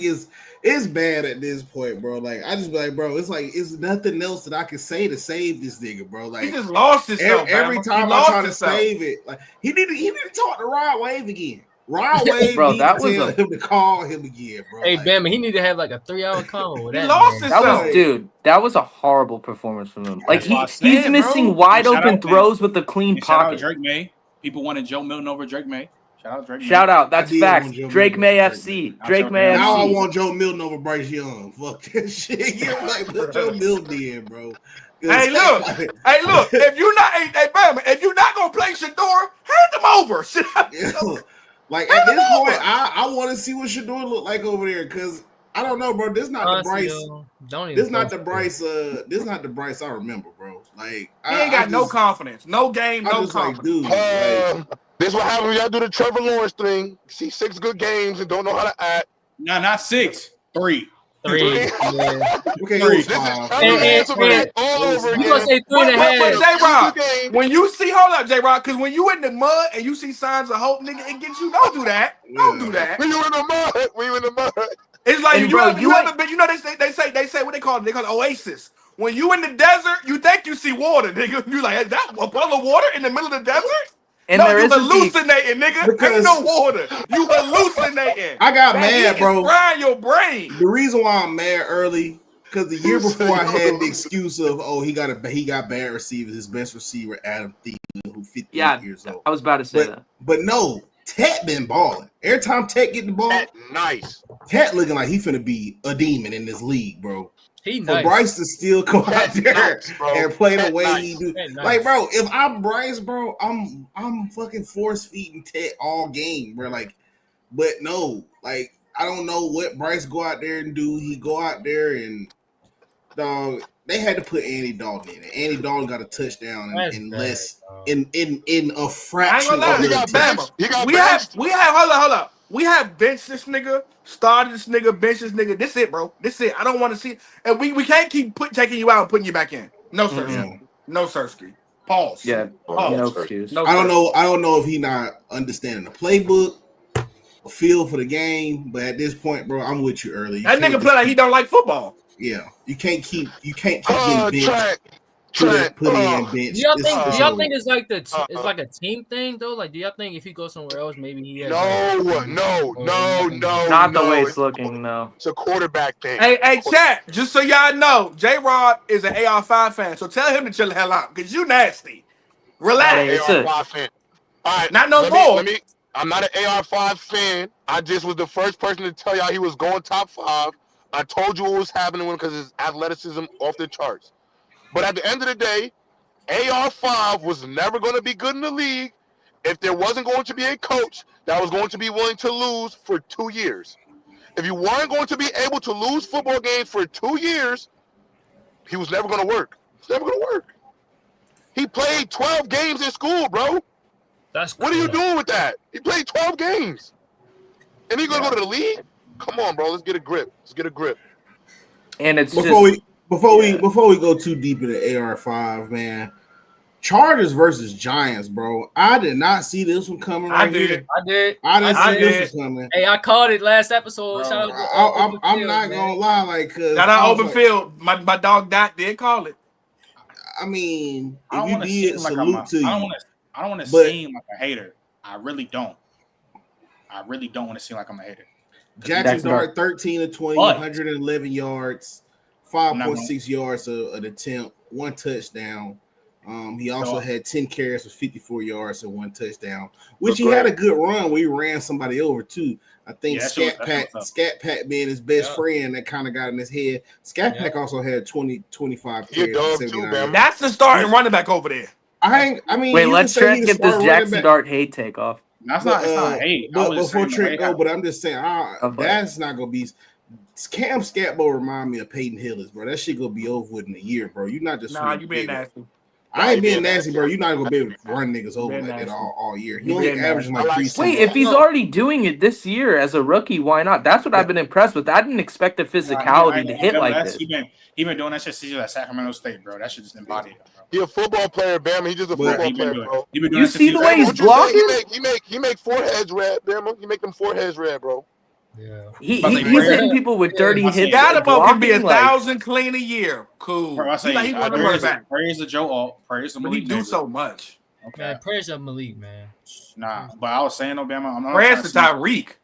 it's bad at this point, bro. Like I just be like, bro, it's nothing else that I can say to save this nigga, bro. Like He just lost himself. every time I try to save it, like he need to talk to Rod Wave again. Rod Wave, Bro, need that to was tell him to call him again, bro. Hey, like, Bama, he need to have like a 3-hour convo with He that. lost man. himself. That was a horrible performance from him. Like That's what I he's said, missing bro. wide Shout open out, throws with a clean Shout out pocket. Drake May. People wanted Joe Milton over Drake May. Shout out Drake May. Shout out, that's I did facts. want Joe Drake Milton May over FC. Drake Drake May. May now I FC. want Joe Milton over Bryce Young. Fuck that shit. You know, like put Joe Milton in, bro. Hey, look. If you're not, Bama, if you're not gonna play Shador, hand him over. Like at this point, I want to see what Shador look like over there because I don't know, bro. This not the Bryce. This not the Bryce. This not the Bryce I remember, bro. Like He ain't got no confidence, no game, no confidence. Like, dude, like, This what happens when y'all do the Trevor Lawrence thing. See 6 good games and don't know how to act. No, not 6. 3. 3. Yeah. okay, Three. it was 5. All over You gonna again. say 3.5? But J-Rock, when you see, hold up, J-Rock, because when you in the mud and you see signs of hope, nigga, it gets you. Don't do that. Don't do that. We were in the mud. It's like And you bro, ever been. You know they say what they call it. They call it oasis. When you in the desert, you think you see water, nigga. You like, is that a puddle of water in the middle of the desert? And no, there you isn't hallucinating, nigga. Because- Ain't no water. You hallucinating. I got Man, mad, he bro. is frying your brain. The reason why I'm mad early because the year before I had the excuse of he got bad receivers. His best receiver Adam Thielen, who 50 years old. I was about to say that. But no, Tet been balling. Every time Tet get the ball, Nice. Tet looking like he finna be a demon in this league, bro. He For nice. Bryce to still come out there nice, bro. and play the Tet way nice. he do. Tet nice. Like, bro, if I'm Bryce, bro, I'm fucking force feeding Tet all game, bro. Like, But no, like I don't know what Bryce go out there and do. He go out there and dog. They had to put Andy Dalton in it. Andy Dalton got a touchdown in less in a fraction I of ain't the gonna lie, He got we benched. have hold up. We have benched this nigga, started this nigga, benched this nigga. This it, bro. This it. I don't want to see. And we can't keep taking you out and putting you back in. No, sir. Mm-mm. No, Sirski. Pause. Yeah, Pause. no excuse. No, I don't sir. know if he not understanding the playbook, a feel for the game. But at this point, bro, I'm with you early. That nigga play like he don't like football. Yeah, you can't keep getting benched. Trent. Put in bench. Do y'all think it's like it's like a team thing though? Like, do y'all think if he goes somewhere else, maybe he has No. Not the way it's looking, no. It's a quarterback thing. Hey, chat. Just so y'all know, J-Rod is an AR5 fan, so tell him to chill the hell out, cause you nasty. Relax. Hey, it's AR5 fan. All right, Not no more. I'm not an AR5 fan. I just was the first person to tell y'all he was going top 5. I told you what was happening with him because his athleticism off the charts. But at the end of the day, AR5 was never going to be good in the league if there wasn't going to be a coach that was going to be willing to lose for 2 years. If you weren't going to be able to lose football games for 2 years, he was never going to work. It's never going to work. He played 12 games in school, bro. That's what are you doing with that? He played 12 games. And he's going to go to the league? Come on, bro. Let's get a grip. And it's Before we go too deep into AR5, man, Chargers versus Giants, bro. I did not see this one coming. I did. I didn't see this one coming. Hey, I called it last episode. I'm not gonna lie, like, cause shout out open field. My dog Dot did call it. I mean, I if don't you did, salute to you. I don't want to seem like a hater. I really don't. I really don't want to seem like I'm a hater. Jackson Dart 13 of 20, 111 yards, 5.6 yards an attempt, 1 touchdown. He also had 10 carries for 54 yards and 1 touchdown, which he had a good run where he ran somebody over too. I think Scat Pack being his best friend that kind of got in his head. Scat Pack also had 25 carries. That's the starting running back over there. Wait, let's try to get this Jackson Dart hate take off. That's not hate. But before Trent go, but I'm just saying, that's not gonna be. Cam Scatbo remind me of Peyton Hillis, bro. That shit gonna be over with in a year, bro. You're not just. Nah, you being nasty. I ain't being nasty, bro. You're not gonna be able to run niggas over like that all year. He only averaging like 3. Wait, if he's already doing it this year as a rookie, why not? That's what I've been impressed with. I didn't expect the physicality to hit like this. He been doing that shit since he was at Sacramento State, bro. That shit just embodied it, bro. He a football player, Bama. He's just a football player, bro. You see the way he's blocking? He make foreheads red, Bama. He make them foreheads red, bro. Yeah, he's hitting people with dirty hits. That about can be 1,000 clean a year. Cool. Bro, I say, he want to run back. Praise to Joe Alt. Praise to Malik. He do so much. Okay. Man, praise to Malik, man. Nah, but I was saying, Bama, I'm not. Praise to Tyreek.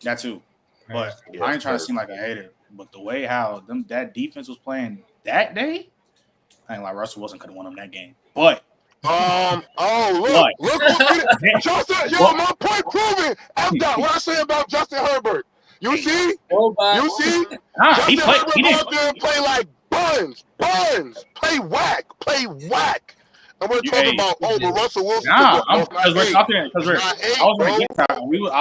That too. But I ain't trying to seem like a hater. But the way how that defense was playing that day, I ain't like Russell wasn't gonna win them that game. But look, Justin, my point proven. What I say about Justin Herbert. You see? Justin Herbert out there play like buns, play whack. And we're talking about but Russell Wilson. I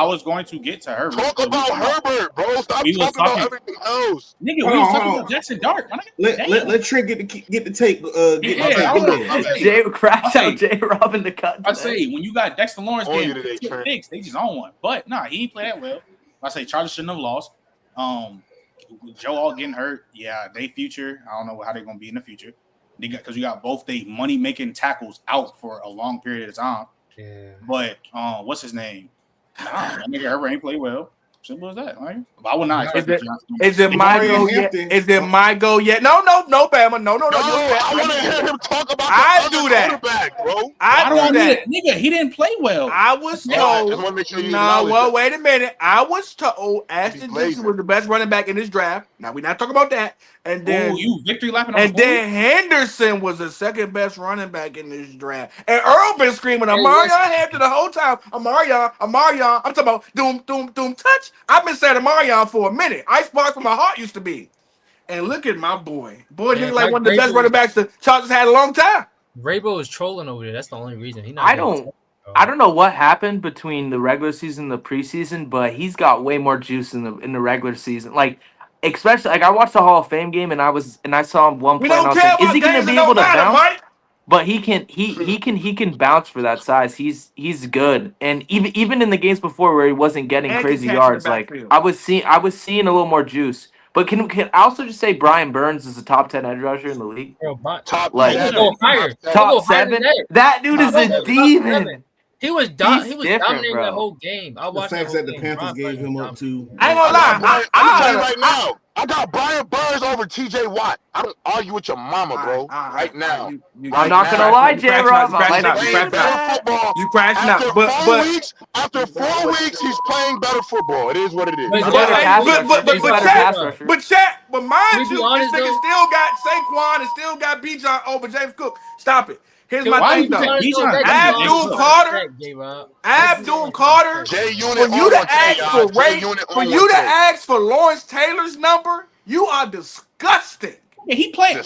was going to get to Herbert. Talk about Herbert, bro. Stop talking about everything else. Nigga, we was talking about Jackson Dart. Let Trent get the tape. Jay crashed out J Rob in the cut. I say when you got Dexter Lawrence getting picks, they just on one. But nah, he ain't play that well. I say Chargers shouldn't have lost. Joe Alt getting hurt. Yeah, they future. I don't know how they're gonna be in the future. Because you got both the money making tackles out for a long period of time. Yeah. But what's his name? Nah, that nigga Herbert ain't play well. Simple as that. Right? But I would not expect Is it my go yet? Is it my go yet? No, Bama. No. I want to hear him talk about the quarterback, bro. I do that. Nigga, he didn't play well. I was told. Wait a minute. I was told Ashton Dixon was the best running back in this draft. Now we're not talking about that. And then you victory lapping. And then Henderson was the second best running back in this draft. And Earl been screaming Amarion Hampton the whole time. Amarion. I'm talking about doom touch. I've been saying Amarion for a minute. Icebox where my heart used to be. And look at my boy. He's like one of the best running backs the Chargers had a long time. Vrabel is trolling over there. That's the only reason. I don't know what happened between the regular season and the preseason, but he's got way more juice in the regular season. Like, especially like I watched the Hall of Fame game and I saw him one We play and don't I was care like, is about he gonna games that be able don't to matter, bounce? Mike. But he can bounce for that size. He's good. And even in the games before where he wasn't getting And crazy can catch in the yards, like backfield. I was seeing a little more juice. But can I also just say Brian Burns is a top 10 edge rusher in the league? Bro, Top Like, he 7. go higher. Top He'll go Top higher than 7? that. That dude is Top a 7. demon. He was He's different, dominating bro. the whole game. I The watched fact that that the whole game. Panthers Brian gave Burns him was up to. I ain't gonna lie. I'm telling you right now. I got Brian Burns over T.J. Watt. I don't argue with your mama, bro. Right now. I'm not gonna lie, J. Rob. I might out. agree You with crashing out. that. Football. You crashing After out. After 4 weeks, he's playing better football. It is what it is. But he's a Better Hey, pass but- rusher. He's a better pass rusher. But chat, but mind We be you, honest, this nigga though. still got Saquon and still got Bijan over James Cook. Stop it. Here's my Why thing you though. think Bijan- Abdul Carter. J Unit For you on to one ask y'all. for J Ray, Unit for on you one to take. ask for Lawrence Taylor's number, you are disgusting. Yeah, he playing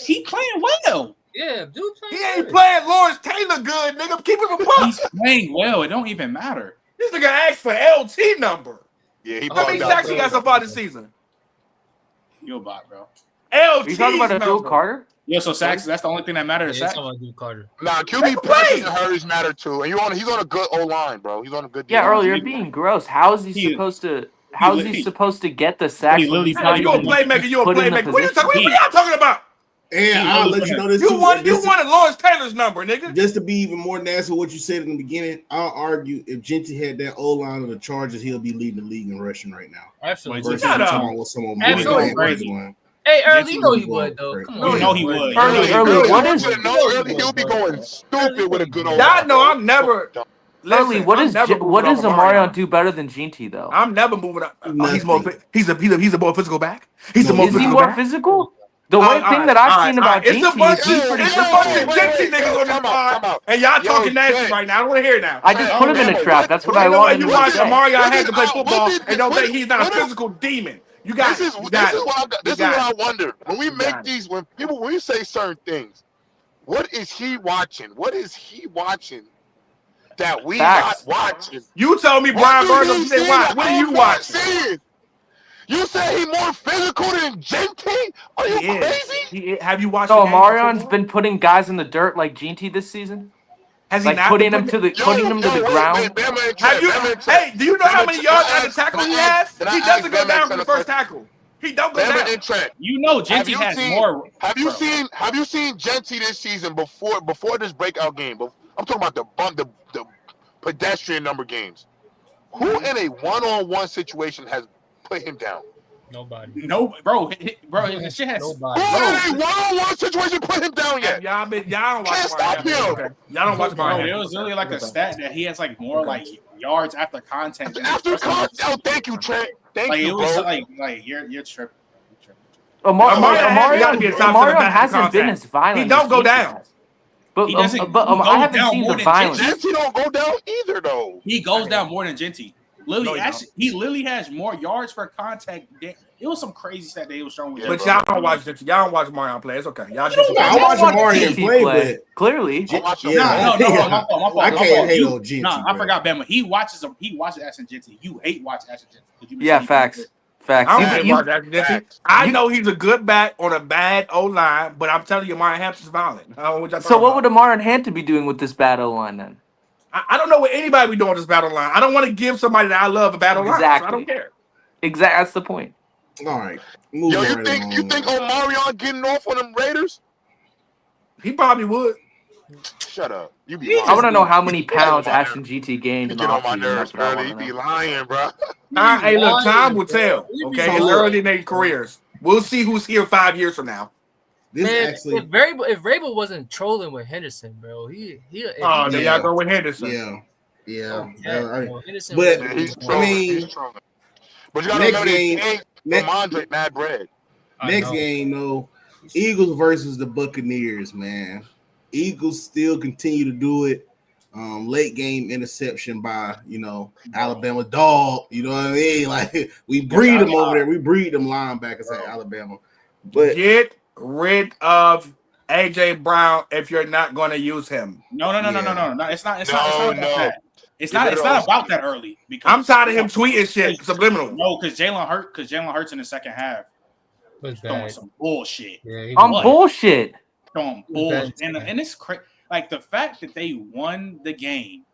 well. Yeah, dude. He ain't playing Lawrence Taylor good, nigga. Keep it a buck. He's playing well. It don't even matter. This nigga asked for LT number. Yeah, he How many bugged out. sacks he got so far this season? You a bot, bro. LT. Are you talking about Abdul Carter? Yeah, so sacks, that's the only thing that matters. Yeah, Sacks. Carter. Nah, QB pressures and hurries matter too. And he's on a good O line, bro. He's on a good. Yeah, D-line. Earl, you're being gross. How is he supposed to? How is he supposed to get the sacks? when he's not You a even playmaker. You a put in the playmaker. What position? are y'all talking about? And I'll let you know this. You too. wanted This- Lawrence Taylor's number, nigga. Just to be even more nasty, what you said in the beginning, I'll argue if Genty had that O line of the Chargers, he'll be leading the league in rushing right now. Absolutely. Versus Shut up. someone with someone Absolutely. crazy. Hey, Early, Genty you know was he going would though. crazy. Come You on, know he would. Early, what is? He'll be going stupid with a good O line. Y'all know I'm never. Early, what does Amarion do better than GT though? I'm never moving up. He's more. Nothing. He's a more physical back. He's the more Is he physical more back. physical? The one thing that I've seen about it's a GT bunch is he's pretty it's a good. bunch of Wait, gypsy niggas on this come out. pod, and y'all Yo, talking nasty Jay. right now. I don't want to hear it now. I just put him in a trap. That's what I You know why wanted you to watch say. Amarion What had to did- play what football did- and don't what- think he's not a what did- physical demon. You got This it. is You got it. what I wonder. When we make these, when we say certain things, what is he watching? What is he watching that we Facts. not watching? You told me Brian Burns you didn't watch. What are you watching? You say he more physical than Genty? Are you crazy? Have you watched? So the game of Amarion's football? been putting guys in the dirt like GT this season, Has he like not putting been him to the Yo, putting him to yo, the wait, ground. wait, Bama and Have you? Bama and Hey, do you know how Bama many and yards Trent. at the tackle Can he I ask- has? can I He ask doesn't go Bama down and from the Trent first tackle. He don't go Bama down. and Trent. You know, Have Genty you has seen? more. Have you seen Genty this season before this breakout game? I'm talking about the pedestrian number games. Who in a one-on-one situation has put him down? Nobody. No, bro, his shit has. Nobody. Who in a one-on-one situation put him down yet? Y'all don't watch Can't stop Mario. him. Okay. Y'all don't watch Bro, Mario. it was literally like a stat that he has like more like yards after contact. than After the person. oh, thank you, Trent. Thank Like you, it was bro. like you're tripping. Amarion hasn't been as violent. He don't as go GT down. has. But He doesn't- he I goes haven't down seen more the than violence. Genty don't go down either, though. He goes down more than Genty. Literally, No, he literally has more yards for contact. It was some crazy stat they was showing with. But Genty. y'all don't watch this. Y'all don't watch Mario play. It's okay. Y'all just I watch Amarion play, but clearly, I watch him. Yeah. My fault. I can't hate on Genty. Nah, I forgot Bama. He watches Ashton Genty. You hate watching Ashton Genty. yeah, facts. I don't Facts. hate You- watch Ashton Genty. I know he's a good back on a bad O line, but I'm telling you, Mario Hampton's violent. I don't know what y'all So talking what would about. Amarion Hampton be doing with this battle line then? I don't know what anybody be doing this battle line. I don't want to give somebody that I love a battle line. So I Exactly. don't care. Exactly. That's the point. all right. Yo, Moving you right think along. Omarion getting off on them Raiders? He probably would. Shut up. You be lying. I want to know how many pounds Yeah. Ashton GT gained You in get the on my offseason. nerves, That's what I early. You want to be know. lying, bro. Hey, look, time will Bro. tell. You be Okay, it's lying. early in their careers. We'll see who's here 5 years from now. This Man, actually, if Vrabel wasn't trolling with Henderson, bro, Oh, there y'all go with Henderson. yeah. Henderson But- Yeah, he's I trolling. mean, He's trolling. But you gotta next remember, game- they paid next- Ramondre mad bread. next game, though, Eagles versus the Buccaneers, man. Eagles still continue to do it. Late game interception by Alabama dog. You know what I mean? Like we breed them over there. We breed them linebackers at Alabama. But Get rid of AJ Brown if you're not going to use him. No. It's not. It's not about that. It's Give not. it It's to not us. about that early because I'm tired of him tweeting shit subliminal. No, because Jalen Hurts in the second half Was throwing bad. some bullshit. Yeah, he I'm was bullshit. Throwing He was bullshit, bad. and it's crazy. Like the fact that they won the game,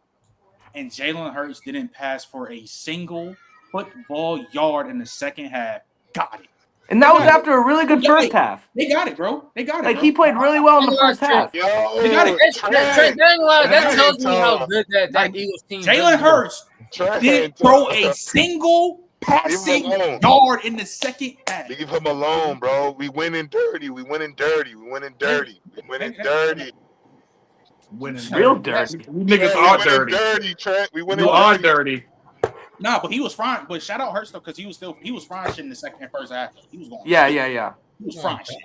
and Jalen Hurts didn't pass for a single football yard in the second half. Got it. And that was after a really good first half. They got it, bro. They got it. Like bro. he played really well in the first half. Yo, They got it. Trent, That tells me Trent, how good that Like, Eagles team Jalen is. Hurts Trent, didn't throw a single passing alone. yard in the second half. Leave him alone, bro. We winning dirty. We winning dirty. We winning dirty. We winning dirty. Winning Real dirty. dirty. You niggas Trent, are we winning dirty. Trent. We winning You are dirty. dirty. Nah, but he was frying. But shout out Hurts though, because he was frying shit in the second and first half. He was going. Yeah. He was frying shit.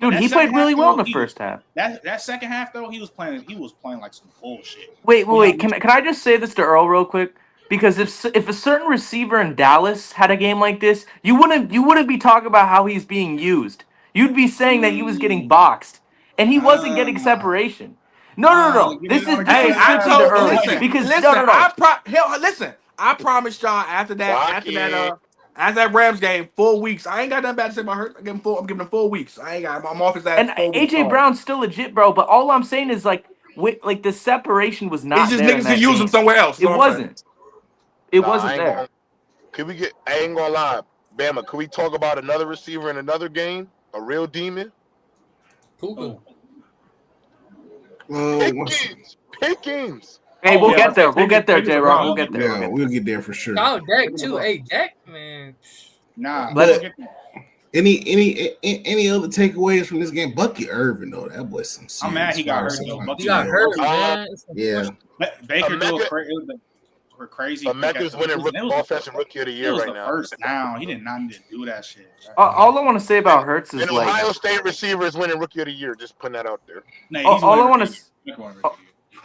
Dude, That he played second really half, well in though, the first half. That second half though, he was playing like some bullshit. Wait. Can I just say this to Earl real quick? Because if a certain receiver in Dallas had a game like this, you wouldn't be talking about how he's being used. You'd be saying that he was getting boxed, and he wasn't getting separation. No. This is Hey, I disrespecting told to Earl. listen, Because listen, no. listen. I promised y'all after that Rams game, 4 weeks. I ain't got nothing bad to say about Hurts. I'm giving him 4 weeks. I'm off his ass. And 4 weeks. AJ Brown's still legit, bro. But all I'm saying is like the separation was not. It's just there in niggas that can use game. him somewhere else. It wasn't. It wasn't there. I ain't gonna lie. Bama, can we talk about another receiver in another game? A real demon? Puka. Pickens. Hey, we'll get there. We'll We'll get there, get there, J-Rob. We'll get there. Yeah, we'll get there for sure. Oh, Dak too. Hey, Dak, man. Nah, But any other takeaways from this game? Bucky Irvin though, that boy some. I'm mad he got hurt though. He got hurt, man. Yeah. Baker do a crazy. Emeka's winning offensive rookie of the year right now. First down, he did not need to do that shit. All I want to say about Hurts is An like Ohio State receiver is winning rookie of the year. Just putting that out there. all I want to.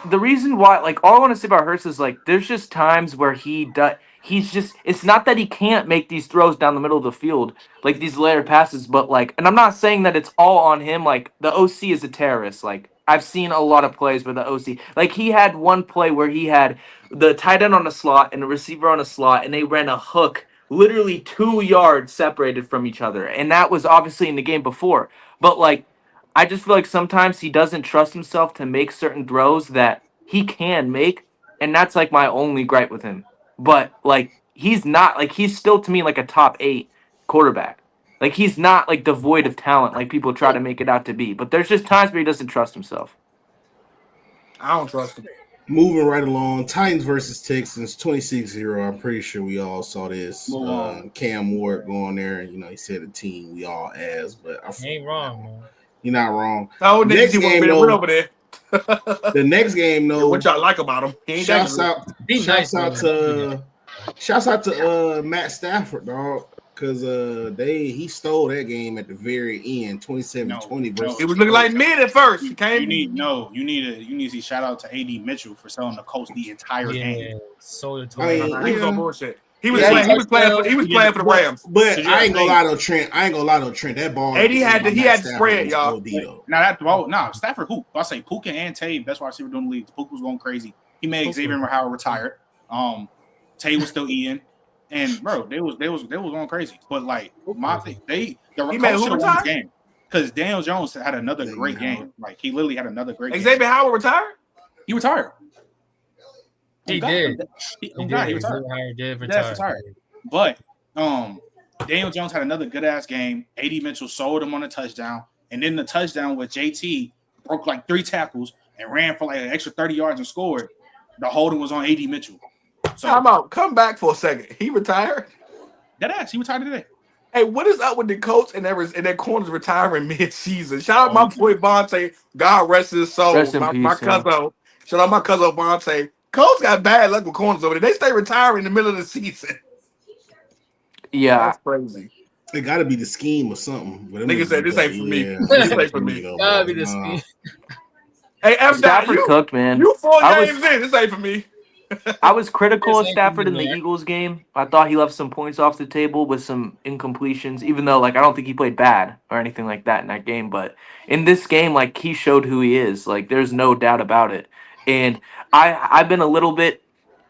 The reason why, like, all I want to say about Hurts is like, there's just times where he's just. It's not that he can't make these throws down the middle of the field, like these layered passes, but like, and I'm not saying that it's all on him. Like, the OC is a terrorist. Like, I've seen a lot of plays with the OC. Like, he had one play where he had the tight end on a slot and the receiver on a slot, and they ran a hook literally 2 yards separated from each other, and that was obviously in the game before. But like, I just feel like sometimes he doesn't trust himself to make certain throws that he can make, and that's like my only gripe with him. But like, he's not like, he's still to me like a top 8 quarterback. Like, he's not like devoid of talent like people try to make it out to be. But there's just times where he doesn't trust himself. I don't trust him. Moving right along, Titans versus Texans, 26-0. I'm pretty sure we all saw this. Cam Ward going there, and he said a team we all as, but He ain't wrong, man. You're not wrong. Oh, next game, win over there. The next game, though. What y'all like about him? Shouts out to Matt Stafford, dog, because he stole that game at the very end, 27-20 versus. It was looking like mid at first. You need to see shout out to AD Mitchell for selling the coach the entire game. So he was on bullshit. He was playing for the Rams. But I ain't gonna lie to Trent. That ball. AD had to spread, y'all. Stafford hoop. I say Puka and Tabe. That's why I see we're doing the league. Puka was going crazy. He made Xavier Howard retired. Tabe was still eating. And bro, they was going crazy. But like my thing, the coach should have won this game. Because Daniel Jones had another great game. Like, he literally had another great game. Xavier Howard retired? He retired. He did. He retired. But Daniel Jones had another good ass game. AD Mitchell sold him on a touchdown, and then the touchdown with JT broke like 3 tackles and ran for like an extra 30 yards and scored. The holding was on AD Mitchell. So how about come back for a second? He retired. He retired today. Hey, what is up with the coach and their corners retiring mid-season? Shout out my boy Vontae. God rest his soul. My cousin. Shout out my cousin Vontae. Coach got bad luck with corners over there. They stay retiring in the middle of the season. Yeah, that's crazy. It got to be the scheme or something. Nigga said this ain't for me. This ain't for me. Gotta be the scheme. Hey, Stafford cooked, man. You 4 games in. This ain't for me. I was critical of Stafford in the Eagles game. I thought he left some points off the table with some incompletions, even though like I don't think he played bad or anything like that in that game. But in this game, like he showed who he is. Like there's no doubt about it. And I've been a little bit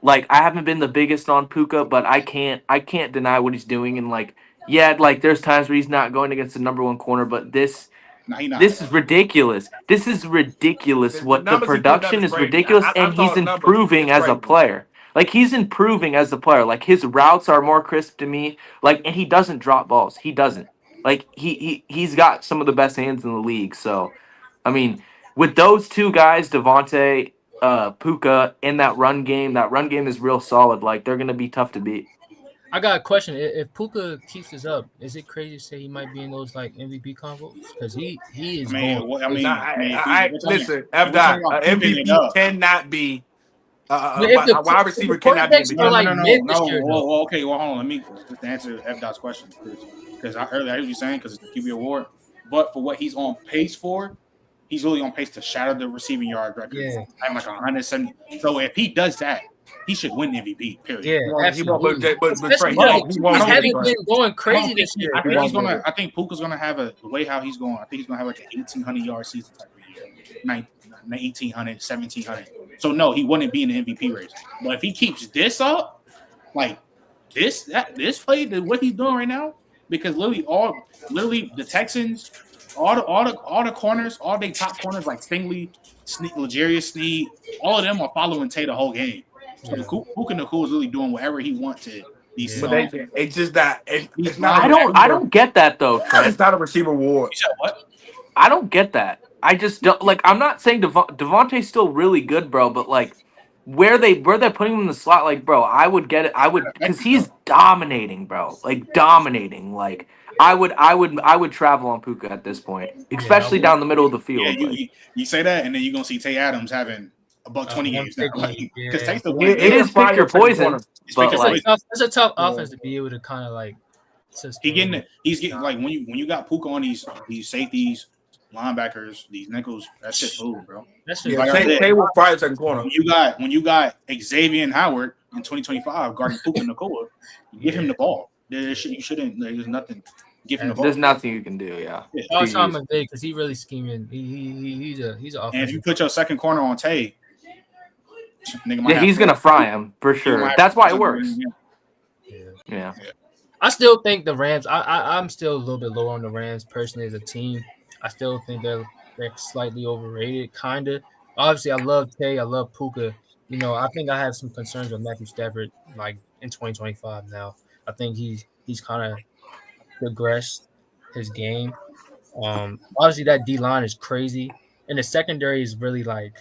Like I haven't been the biggest on Puka, but I can't deny what he's doing. And like, yeah, like there's times where he's not going against the number one corner, but this No, he not. this is ridiculous. This is ridiculous. The What the numbers he putting up production is is crazy. ridiculous, and I'm he's talking numbers. improving It's as a crazy. player. Like he's improving as a player. Like his routes are more crisp to me. Like, and he doesn't drop balls. He doesn't. Like he's got some of the best hands in the league. So, I mean, with those two guys, Devontae, Puka, in that run game is real solid. Like they're gonna be tough to beat. I got a question. If Puka keeps this up, is it crazy to say he might be in those like MVP combos? Because he is going. Listen, if we're talking about keeping it MVP up, cannot be If the a wide receiver cannot be quarterbacks MVP. are like mid this no. year, though. Well, okay. Well, hold on. Let me just answer F. Dot's question because earlier I heard you saying because it's the QB award, but for what he's on pace for, he's really on pace to shatter the receiving yard record. Yeah. I'm like 170. So if he does that, he should win MVP. Period. Yeah, absolutely. But Especially Frank, because he won't he get hasn't it. been going crazy this year. I think bro. he's gonna. I think Puka's gonna have the way how he's going. I think he's gonna have like an 1,800 yard season type of year, 1,800, 1,700. So no, he wouldn't be in the MVP race. But if he keeps this up, like this play, what he's doing right now, because literally the Texans, all the corners, all they top corners like Stingley, L'Jarius Sneed, all of them are following Tay the whole game. So Puka Nacua is really doing whatever he wants to be. But it's just that it's not. I don't get that though, Trent. It's not a receiver award. You said what? I don't get that. I just don't like. I'm not saying Devontae's still really good, bro. But like, where they're putting him in the slot, like, bro, I would get it. I would because he's dominating, bro. Like dominating. Like I would travel on Puka at this point, especially down the middle of the field. Yeah, you say that, and then you're gonna see Tay Adams having about 20 games now. Because Tay still it is pick your poison. But like, it's a tough offense to be able to kind of like. He's getting like when you got Puka on these safeties, linebackers, these nickels, that shit food, bro. That's Yeah, Tay will fire second corner. When you got Xavier Howard in 2025 guarding Puka Nacua, you give him the ball. You shouldn't. There's nothing. Give him the ball. There's nothing you can do. Yeah. I'll try him because he really scheming. He's an offensive. And if you put your second corner on Tay, he's gonna fry him for sure. That's why it works. Yeah. I still think the Rams. I'm still a little bit lower on the Rams personally as a team. I still think they're slightly overrated, kind of. Obviously, I love Tay. I love Puka. You know, I think I have some concerns with Matthew Stafford, like in 2025 now. I think he's kind of regressed his game. Obviously, that D-line is crazy. And the secondary is really like,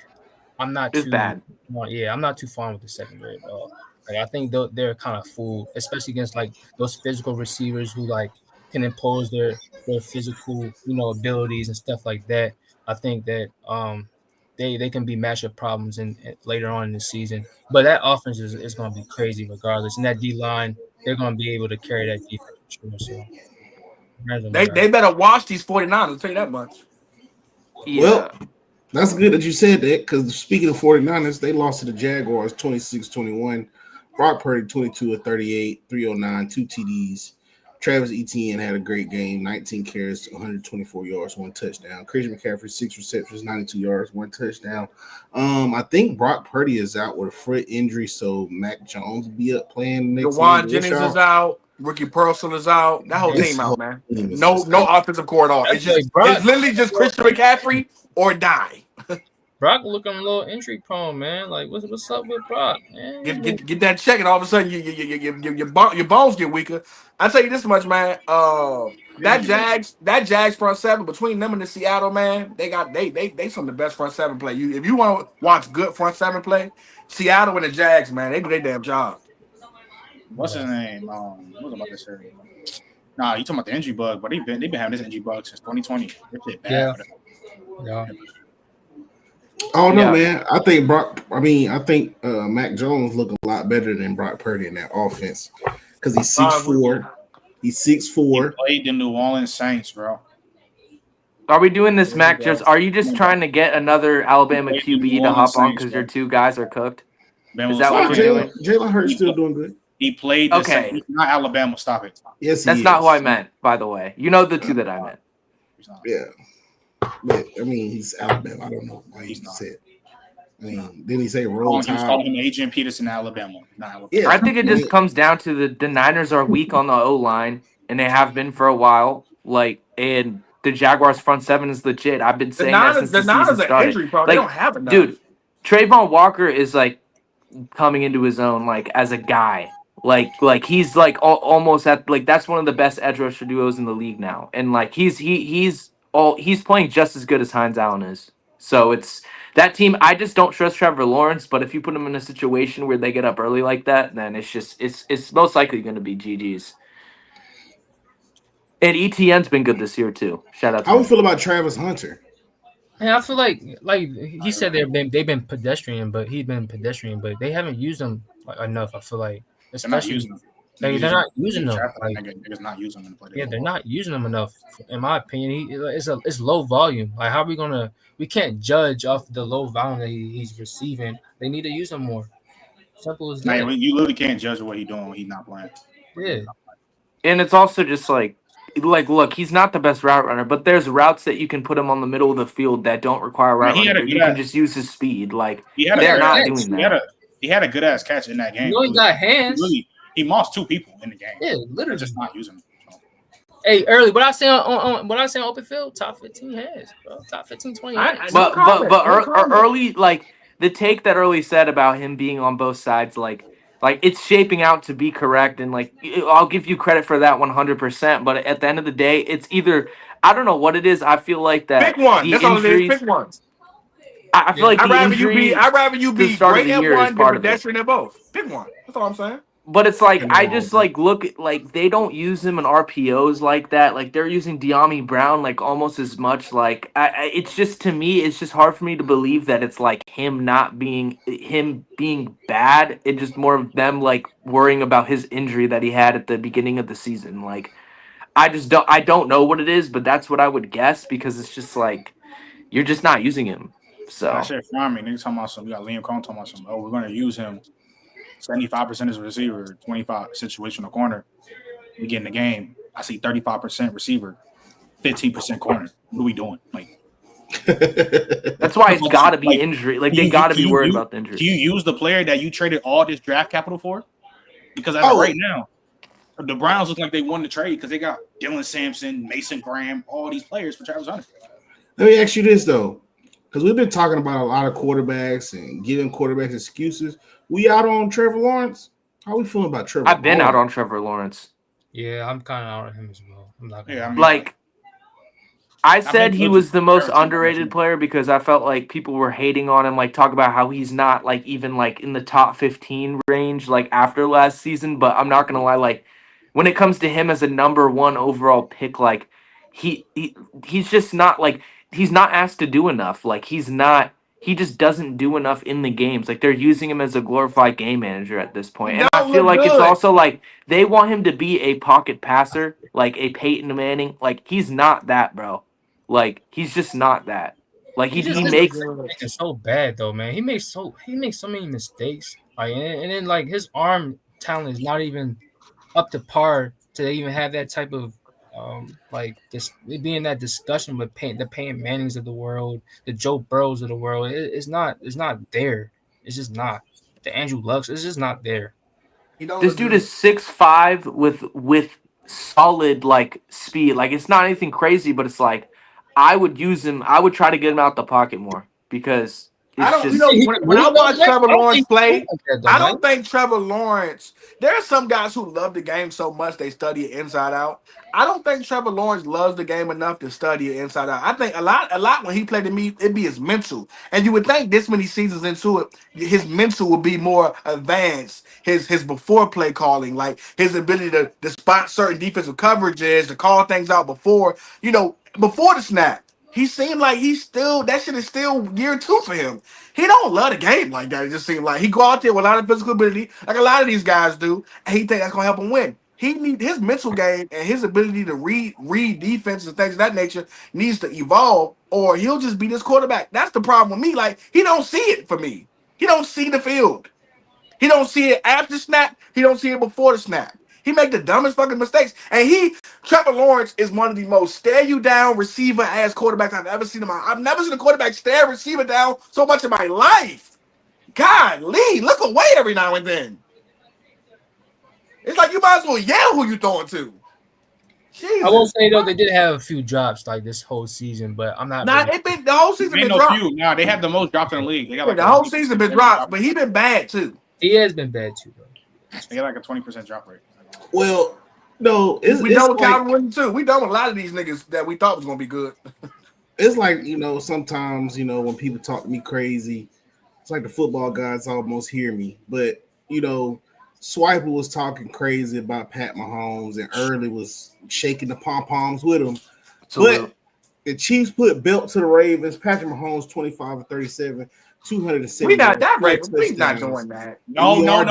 I'm not too bad. Yeah, I'm not too fond with the secondary at all. Like, I think they're kind of fooled, especially against like those physical receivers who like can impose their physical, abilities and stuff like that. I think that they can be matchup problems in later on in the season. But that offense is going to be crazy regardless. And that D line, they're going to be able to carry that defense. So they better watch these 49ers. I'll tell you that much. Yeah. Well, that's good that you said that because speaking of 49ers, they lost to the Jaguars 26-21. Brock Purdy 22 of 38, 309, 2 TDs. Travis Etienne had a great game, 19 carries, 124 yards, 1 touchdown. Christian McCaffrey, 6 receptions, 92 yards, 1 touchdown. I think Brock Purdy is out with a foot injury, so Mac Jones will be up playing next game. Jawan Jennings is out. Ricky Pearson is out. That whole team out, man. No offensive core at all. It's literally just Christian McCaffrey or die. Brock looking a little injury prone, man. Like, what's up with Brock, man? Get that check, and all of a sudden your bones get weaker. I tell you this much, man. That Jags front seven between them and the Seattle, man, they some of the best front seven play. If you want to watch good front seven play, Seattle and the Jags, man, they do their damn job. What's his name? What was I about to say? Nah, you talking about the injury bug, but they've been having this injury bug since 2020. This shit bad for them. Yeah. I don't know, man. I think Mac Jones look a lot better than Brock Purdy in that offense because he's 6'4". He's 6'4". He played the New Orleans Saints, bro. Are we doing this, Mac? Are you just trying to get another Alabama QB to hop on because your two guys are cooked? Is that what you're doing? Jalen Hurts still doing good. He played the Saints. He's not Alabama. Stop it. Yes, that's not who I meant, by the way. You know the two that I meant. Yeah. But, I mean, he's Alabama. I don't know why he's not said. I mean, didn't he say roll He was tide? calling him Adrian Peterson in Alabama. Not Alabama. Yeah, I think it just comes down to the Niners are weak on the O line, and they have been for a while. Like, and the Jaguars front seven is legit. I've been The saying that since Niners, the the season Niners are started. injury prone. They Like, don't have enough. dude, Trayvon Walker is like coming into his own, like as a guy. Like he's like almost at like that's one of the best edge rusher duos in the league now, and like he's playing just as good as Hines Allen is. So it's that team. I just don't trust Trevor Lawrence, but if you put him in a situation where they get up early like that, then it's most likely going to be GG's. And ETN's been good this year too. Shout out to How we him. feel about Travis Hunter? And I feel like he said they've been pedestrian, but they haven't used them like, enough. I feel like They're not especially using them. they're not using them. Like, Like, niggas not using them to play. yeah, they're not using them enough. In my opinion, it's low volume. Like, how are we gonna? We can't judge off the low volume that he's receiving. They need to use them more. Simple as that. You literally can't judge what he's doing when he's not playing. Yeah. And it's also just like look, he's not the best route runner, but there's routes that you can put him on the middle of the field that don't require route running. You can just use his speed. Like they're not doing that. He had a good ass catch in that game. You know he got hands. He mossed 2 people in the game. Yeah, literally. They're just not using him. So. Hey, early. What I say on open field, top 15 hands, bro. Top 15, 20 hands. But early, like the take that early said about him being on both sides, like it's shaping out to be correct, and like I'll give you credit for that 100%. But at the end of the day, it's either I don't know what it is. I feel like that pick one. That's all it is. Pick one. I feel like I'd rather you be great at one than pedestrian at both. Pick one. That's all I'm saying. But it's like I just like look at like they don't use him in RPOs like that. Like they're using De'Ami Brown like almost as much. Like it's just to me, it's just hard for me to believe that it's like him being bad. It's just more of them like worrying about his injury that he had at the beginning of the season. Like I don't know what it is, but that's what I would guess because it's just like you're just not using him. So that shit frying me. Niggas talking about some. We got Liam Cohn talking about some. Oh, we're gonna use him. 75% as a receiver, 25 situational corner. We get in the game. I see 35% receiver, 15% corner. What are we doing? Like that's why it's got to be like, injury. Like they got to be worried about the injury. Do you use the player that you traded all this draft capital for? Because as of right now, the Browns look like they won the trade because they got Dylan Sampson, Mason Graham, all these players for Travis Hunter. Let me ask you this though, because we've been talking about a lot of quarterbacks and giving quarterbacks excuses. We out on Trevor Lawrence? How we feeling about Trevor? I've been out on Trevor Lawrence. Yeah, I'm kind of out on him as well. I'm not gonna I said he was the most underrated player because I felt like people were hating on him, like talk about how he's not like even like in the top 15 range like after last season. But I'm not gonna lie, like when it comes to him as a number 1 overall pick, like he's just not like he's not asked to do enough. Like he just doesn't do enough in the games. Like they're using him as a glorified game manager at this point. And I feel like it's also like they want him to be a pocket passer, like a Peyton Manning. Like he's not that, bro. Like he's just not that. Like he makes it so bad though, man. He makes so many mistakes. Like and then like his arm talent is not even up to par to even have that type of like this being that discussion with the Peyton Mannings of the world, the Joe Burrows of the world. It's not there. It's just not. The Andrew Lucks, it's just not there. This dude is 6'5" with solid like speed. Like it's not anything crazy, but it's like I would use him. I would try to get him out the pocket more because I don't. When I watch Trevor Lawrence play, I don't think Trevor Lawrence. There are some guys who love the game so much they study it inside out. I don't think Trevor Lawrence loves the game enough to study it inside out. I think a lot when he played to me, it'd be his mental. And you would think this many seasons into it, his mental would be more advanced. His before play calling, like his ability to spot certain defensive coverages, to call things out before the snap. He seemed like that shit is still year 2 for him. He don't love the game like that. It just seemed like he go out there with a lot of physical ability, like a lot of these guys do, and he think that's gonna help him win. He need his mental game and his ability to read defenses and things of that nature needs to evolve, or he'll just be this quarterback. That's the problem with me. Like he don't see it for me. He don't see the field. He don't see it after snap. He don't see it before the snap. He make the dumbest fucking mistakes. And Trevor Lawrence is one of the most stare you down receiver ass quarterbacks I've ever seen in my. I've never seen a quarterback stare a receiver down so much in my life. God, Lee, look away every now and then. It's like you might as well yell who you throwing to. Jesus. I will say though, they did have a few drops like this whole season, but I'm not. Nah, really... the whole season been no dropped. few. Nah, they have the most drops in the league. They got like the whole season been dropped, but he been bad too. He has been bad too, bro. They got like a 20% drop rate. Well, no, we done with Calvin Ridley too. We done with a lot of these niggas that we thought was gonna be good. It's like, sometimes, when people talk to me crazy, it's like the football guys almost hear me. But, Swiper was talking crazy about Pat Mahomes and Early was shaking the pom-poms with him. But the Chiefs put belt to the Ravens. Patrick Mahomes, 25-37, 270. We not that Ravens. We not doing that. No. That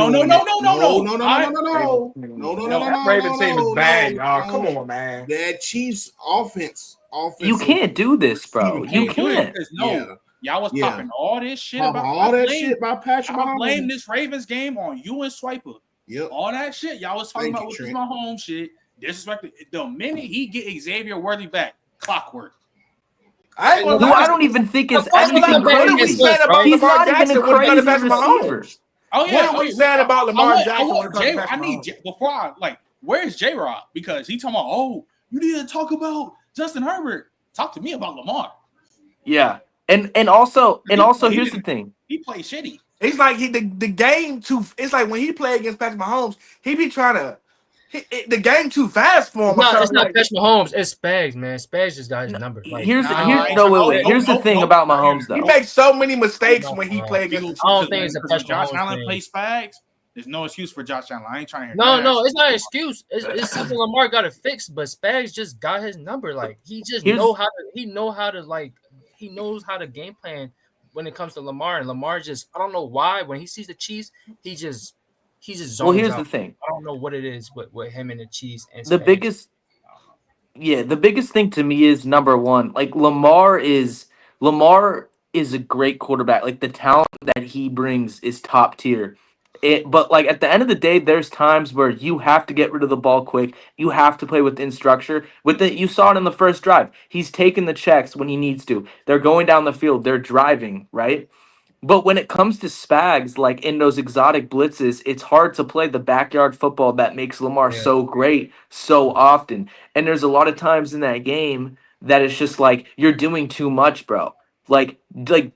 Ravens team is bad, y'all. Come on, man. That Chiefs offense. You can't do this, bro. You can't. Y'all was popping all this shit about Patrick Mahomes. Blame this Ravens game on you and Swiper. Yep. All that shit y'all was talking about with this Mahomes shit. Disrespected. The minute he get Xavier Worthy back, clockwork. I don't even think it's anything crazy. He's not even a crazy receiver. Oh yeah. What are we saying about Lamar Jackson? Where's J-Rob? Because he talking about, you need to talk about Justin Herbert. Talk to me about Lamar. Yeah. And also here's the thing. He plays shitty. It's like the game too. It's like when he play against Patrick Mahomes, he be trying to the game too fast for him. No, it's not Patrick Mahomes. It's Spags, man. Spags just got his number. Here's the thing about Mahomes though. He makes so many mistakes when he plays against. I don't think it's a Patrick Josh Mahomes Allen thing. plays Spags. There's no excuse for Josh Allen. I ain't trying to hear. No, it's not an excuse. It's something Lamar got to fix. But Spags just got his number. Like he knows how to game plan when it comes to Lamar. And Lamar just, I don't know why, when he sees the Chiefs, he just zones here's out. the thing. I don't know what it is with him and the Chiefs. And the biggest thing to me is number one, like Lamar is a great quarterback. Like the talent that he brings is top tier. But like at the end of the day, there's times where you have to get rid of the ball quick. You have to play within structure. You saw it in the first drive. He's taking the checks when he needs to. They're going down the field. They're driving, right? But when it comes to Spags, like in those exotic blitzes, it's hard to play the backyard football that makes Lamar so great so often. And there's a lot of times in that game that it's just like you're doing too much, bro. Like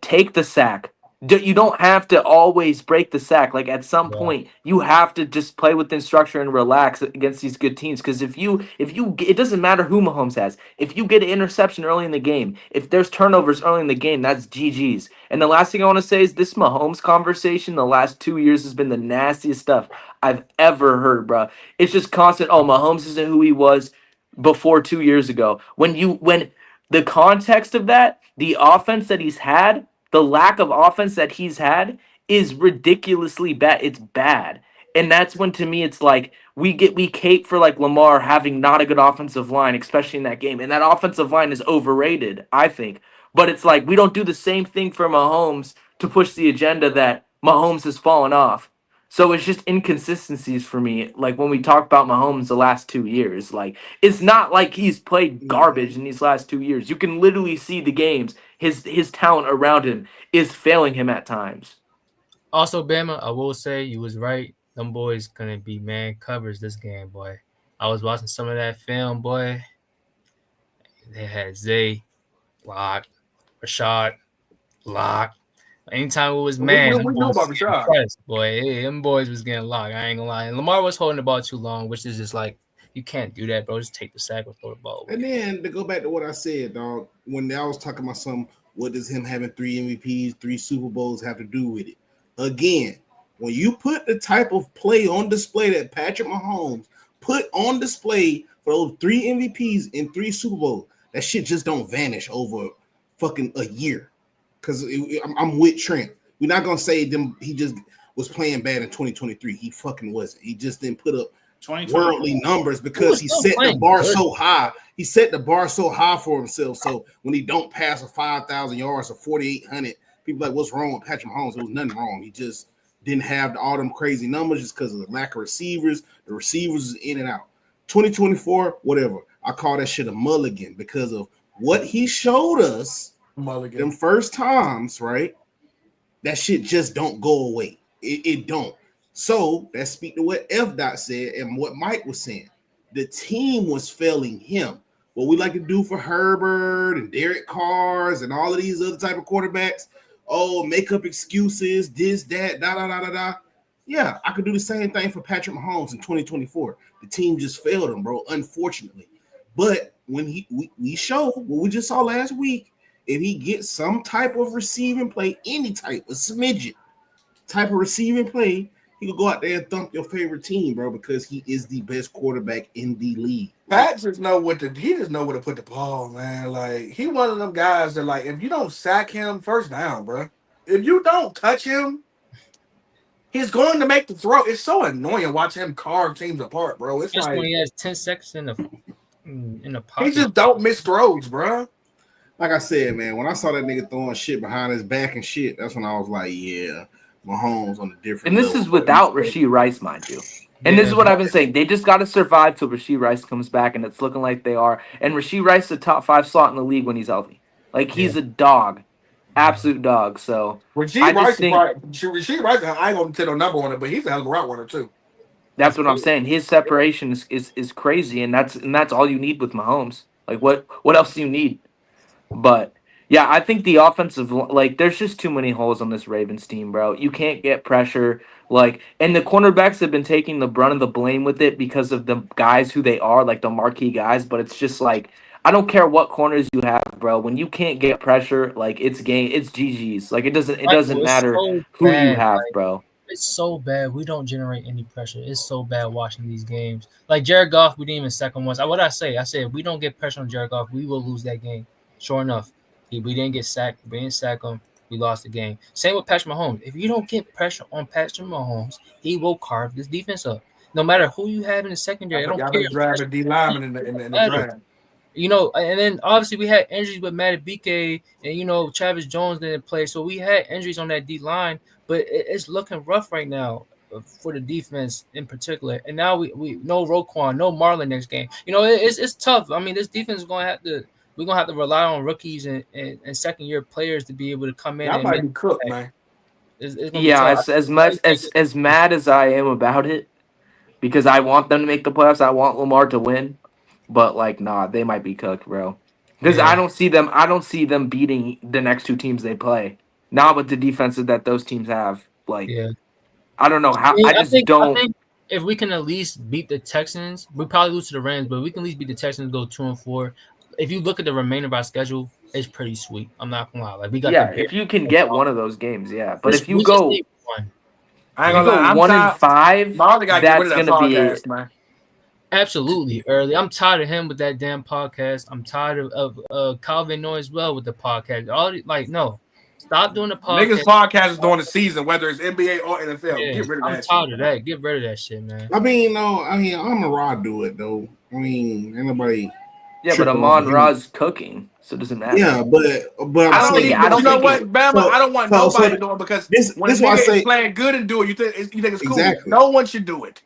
take the sack. You don't have to always break the sack. Like at some point, you have to just play within structure and relax against these good teams. Because if you, it doesn't matter who Mahomes has. If you get an interception early in the game, if there's turnovers early in the game, that's GG's. And the last thing I want to say is this Mahomes conversation the last 2 years has been the nastiest stuff I've ever heard, bro. It's just constant. Oh, Mahomes isn't who he was before 2 years ago. When the context of that, the offense that he's had. The lack of offense that he's had is ridiculously bad. It's bad. And that's when, to me, it's like we cape for like Lamar having not a good offensive line, especially in that game. And that offensive line is overrated, I think. But it's like we don't do the same thing for Mahomes to push the agenda that Mahomes has fallen off. So it's just inconsistencies for me. Like when we talk about Mahomes the last 2 years, like it's not like he's played garbage in these last 2 years. You can literally see the games. His talent around him is failing him at times. Also, Bama, I will say you was right. Them boys gonna be man covers this game, boy. I was watching some of that film, boy. They had Zay, lock, Rashad, lock. Anytime it was man, we know about Rashad. Boy, them boys was getting locked. I ain't gonna lie. And Lamar was holding the ball too long, which is just like you can't do that, bro. Just take the sack or throw the ball away. And then to go back to what I said, dog, when I was talking about what does him having 3 MVPs, 3 Super Bowls have to do with it? Again, when you put the type of play on display that Patrick Mahomes put on display for those 3 MVPs and 3 Super Bowls, that shit just don't vanish over fucking a year. Because I'm with Trent. We're not gonna say he just was playing bad in 2023. He fucking wasn't. He just didn't put up worldly numbers because he set the bar so high. He set the bar so high for himself. So when he don't pass for 5,000 yards or 4,800, people are like, what's wrong with Patrick Mahomes? There was nothing wrong. He just didn't have all them crazy numbers just because of the lack of receivers. The receivers is in and out. 2024, whatever. I call that shit a mulligan because of what he showed us them first times, right? That shit just don't go away. It don't. So that speak to what F. Dot said and what Mike was saying. The team was failing him. What we like to do for Herbert and Derek Carrs and all of these other type of quarterbacks, make up excuses, this, that, da. Yeah, I could do the same thing for Patrick Mahomes in 2024. The team just failed him, bro, unfortunately. But when we show what we just saw last week, if he gets some type of receiving play, any type of smidget type of receiving play, he could go out there and thump your favorite team, bro, because he is the best quarterback in the league. Pat just know where to put the ball, man. Like, he one of them guys that, like, if you don't sack him, first down, bro. If you don't touch him, he's going to make the throw. It's so annoying watching him carve teams apart, bro. It's Just like when he has 10 seconds in the pocket. he just don't miss throws, bro. Like I said, man, when I saw that nigga throwing shit behind his back and shit, that's when I was like, yeah, Mahomes on a different And this level. is without Rashee Rice, mind you. And this is what I've been saying. They just got to survive till Rashee Rice comes back, and it's looking like they are. And Rashee Rice is a top 5 slot in the league when he's healthy. Like, he's a dog. Absolute dog. So, Rashee Rice, I ain't going to tell no number on it, but he's a hell of a route runner, too. that's what I'm saying. His separation is crazy, and that's all you need with Mahomes. Like, what else do you need? But yeah, I think the offensive, like, there's just too many holes on this Ravens team, bro. You can't get pressure, like, and the cornerbacks have been taking the brunt of the blame with it because of the guys who they are, like the marquee guys. But it's just like, I don't care what corners you have, bro. When you can't get pressure, like, it's GG's. Like, it doesn't matter so who you bad, have, like, bro. It's so bad. We don't generate any pressure. It's so bad watching these games. Like Jared Goff, we didn't even sack him once. What I say? I said if we don't get pressure on Jared Goff, we will lose that game. Sure enough, we didn't get sacked. We didn't sack him. We lost the game. Same with Patrick Mahomes. If you don't get pressure on Patrick Mahomes, he will carve this defense up. No matter who you have in the secondary, I don't care. Driving D lineman in the draft. You know, and then obviously we had injuries with Madubuike and, you know, Travis Jones didn't play. So we had injuries on that D line, but it's looking rough right now for the defense in particular. And now we no Roquan, no Marlon next game. You know, it's tough. I mean, this defense is going to have to. We're gonna have to rely on rookies and second year players to be able to come in. That might be cooked, man. As much as mad as I am about it, because I want them to make the playoffs, I want Lamar to win, but like, nah, they might be cooked, bro. Because I don't see them beating the next two teams they play. Not with the defenses that those teams have. Like, I don't know how. I think if we can at least beat the Texans, we probably lose to the Rams, but we can at least beat the Texans, go 2-4. If you look at the remainder of our schedule, it's pretty sweet. I'm not gonna lie. Like, we got if you can get one of those games, but if you go, I ain't gonna lie, 1-5, that's gonna be it. Man. Absolutely, early. I'm tired of him with that damn podcast. I'm tired of Calvin Noy as well with the podcast. Stop doing the podcast. Niggas podcast is during the season, whether it's NBA or NFL. Yeah, Get rid of that. I'm tired of that. Get rid of that shit, man. I'm a Raw do it though. I mean, anybody. Yeah, but Amon Ra's cooking, so it doesn't matter. Yeah, but I don't know what Bama. I don't want nobody doing because when this nigga is playing good and do it, you think it's cool. Exactly. No one should do it.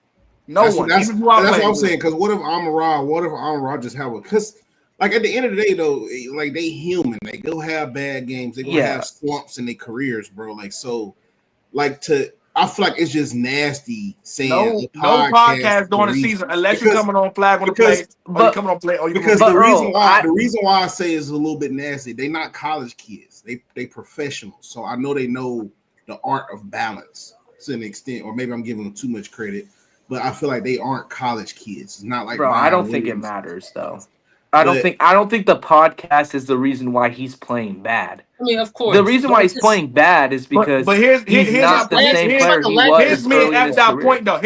That's what I'm saying. Because what if Amon-Ra just have because like at the end of the day though, like they human. They go have bad games. They gonna have slumps in their careers, bro. Like so, I feel like it's just nasty saying no podcast during the season unless you're coming on flag on the play or you coming on play. The reason why I say it's a little bit nasty, they not college kids. They professionals. So I know they know the art of balance to an extent, or maybe I'm giving them too much credit. But I feel like they aren't college kids. It's not like I don't think it matters though. I don't think the podcast is the reason why he's playing bad. I mean, of course. The reason why he's playing bad is because here's not the same player he was. Here's me at that point though.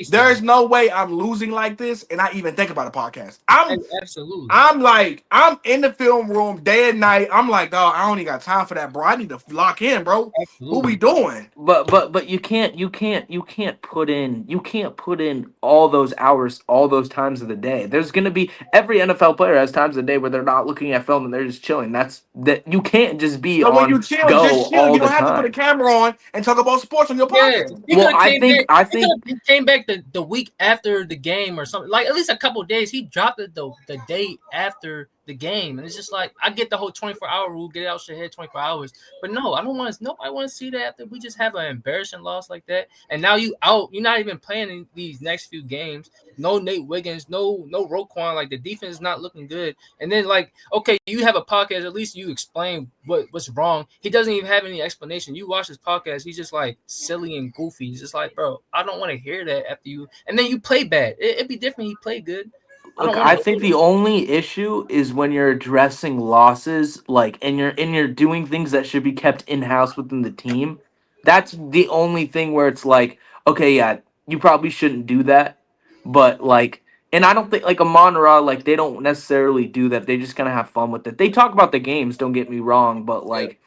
There's no way I'm losing like this, and I even think about a podcast. Absolutely. I'm in the film room day and night. I'm like, dog, I don't even got time for that, bro. I need to lock in, bro. Absolutely. What we doing? But you can't put in all those hours, all those times of the day. There's gonna be every NFL player has times of the day where they're not looking at film and they're just chilling. That's that you can't just be So when on you chill, go just chill. all You the don't have to put a time. camera on and talk about sports on your Yeah, podcast. he Well, could have I came think- back. I he think- could have came back the week after the game or something. Like at least a couple of days. He dropped it the day after the game, and it's just like I get the whole 24-hour rule, get it out your head 24 hours. But no, I don't want to. Nobody want to see that after we just have an embarrassing loss like that, and now you out. You're not even playing in these next few games. No Nate Wiggins, no Roquan. Like the defense is not looking good. And then like, okay, you have a podcast. At least you explain what's wrong. He doesn't even have any explanation. You watch his podcast. He's just like silly and goofy. He's just like, bro, I don't want to hear that after you. And then you play bad. It'd be different. He played good. Look, I think the only issue is when you're addressing losses, like, and you're doing things that should be kept in house within the team. That's the only thing where it's like, okay, yeah, you probably shouldn't do that, but like, and I don't think like Amon Ra, like they don't necessarily do that. They just kind of have fun with it. They talk about the games, don't get me wrong, but like,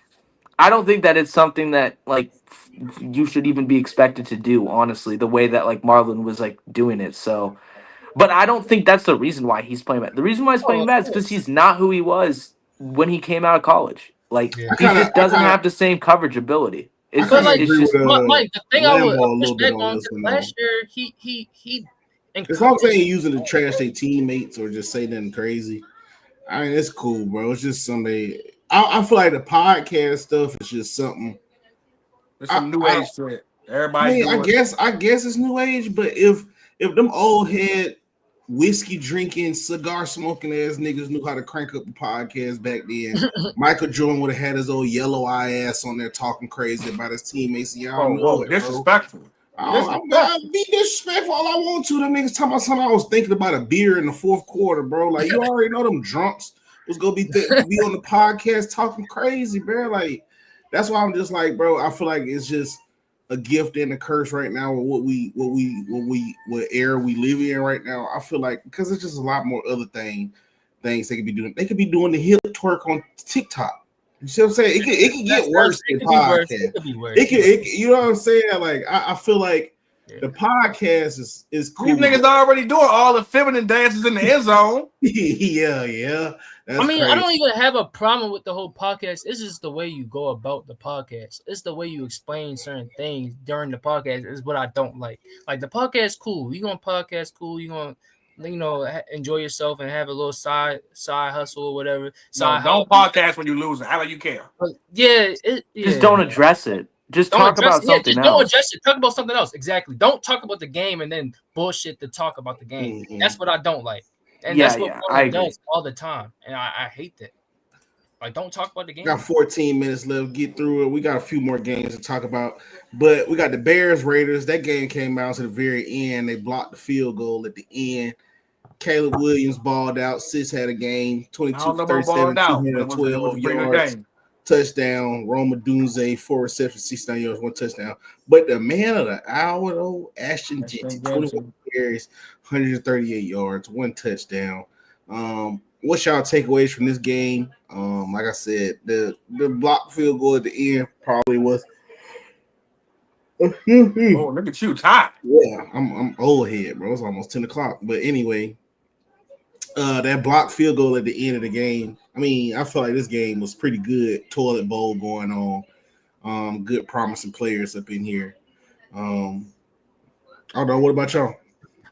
I don't think that it's something that like you should even be expected to do. Honestly, the way that like Marlon was like doing it, so. But I don't think that's the reason why he's playing bad. The reason why he's playing bad is because he's not who he was when he came out of college. Like Yeah. he just doesn't have the same coverage ability. It's kinda just, it's agree just with, Mike, the thing I would Lambo a push little bit back on on this one, last year, he As long as they ain't using to trash their teammates or just say nothing crazy, I mean, it's cool, bro. It's just somebody. I feel like the podcast stuff is just something. It's some new age shit. Everybody. I mean, I guess it's new age, but if them old head whiskey drinking, cigar smoking ass niggas knew how to crank up a podcast back then, Michael Jordan would have had his old yellow eye ass on there talking crazy about his teammates. And y'all know it, bro. Disrespectful. I'm be disrespectful all I want to. Them niggas talking about something. I was thinking about a beer in the fourth quarter, bro. Like you already know them drunks was gonna be on the podcast talking crazy, bro. Like that's why I'm just like, bro. I feel like it's just a gift and a curse right now with what era we live in right now. I feel like because it's just a lot more other things they could be doing. They could be doing the hip twerk on TikTok. You see what I'm saying? It could get worse than podcast. It could be worse. You know what I'm saying? Like I feel like the podcast is cool. These niggas already doing all the feminine dances in the end zone. yeah. I mean, I don't even have a problem with the whole podcast. It's just the way you go about the podcast. It's the way you explain certain things during the podcast is what I don't like. Like the podcast, cool. You gonna podcast, cool. You gonna enjoy yourself and have a little side hustle or whatever. Don't podcast when you losing. How do you care? Just don't address it. Just talk about something else. Don't address it. Talk about something else. Exactly. Don't talk about the game and then bullshit to talk about the game. Mm-hmm. That's what I don't like. And that's what Marlon does all the time. And I hate that. Like, don't talk about the game. We got 14 minutes left. Get through it. We got a few more games to talk about. But we got the Bears Raiders. That game came out to the very end. They blocked the field goal at the end. Caleb Williams balled out. Sis had a game. 22 for 37, 212 yards. Touchdown. Roma Dunze, 4 receptions, 69 yards, 1 touchdown. But the man of the hour, though, Ashton Jeanty, 21 carries, 138 yards, 1 touchdown. What's y'all takeaways from this game? Like I said, the block field goal at the end probably was. Oh, look at you, Ty. Yeah, I'm old head, bro. It's almost 10 o'clock. But anyway, that block field goal at the end of the game. I mean, I feel like this game was pretty good. Toilet bowl going on. Good promising players up in here. I don't know. What about y'all?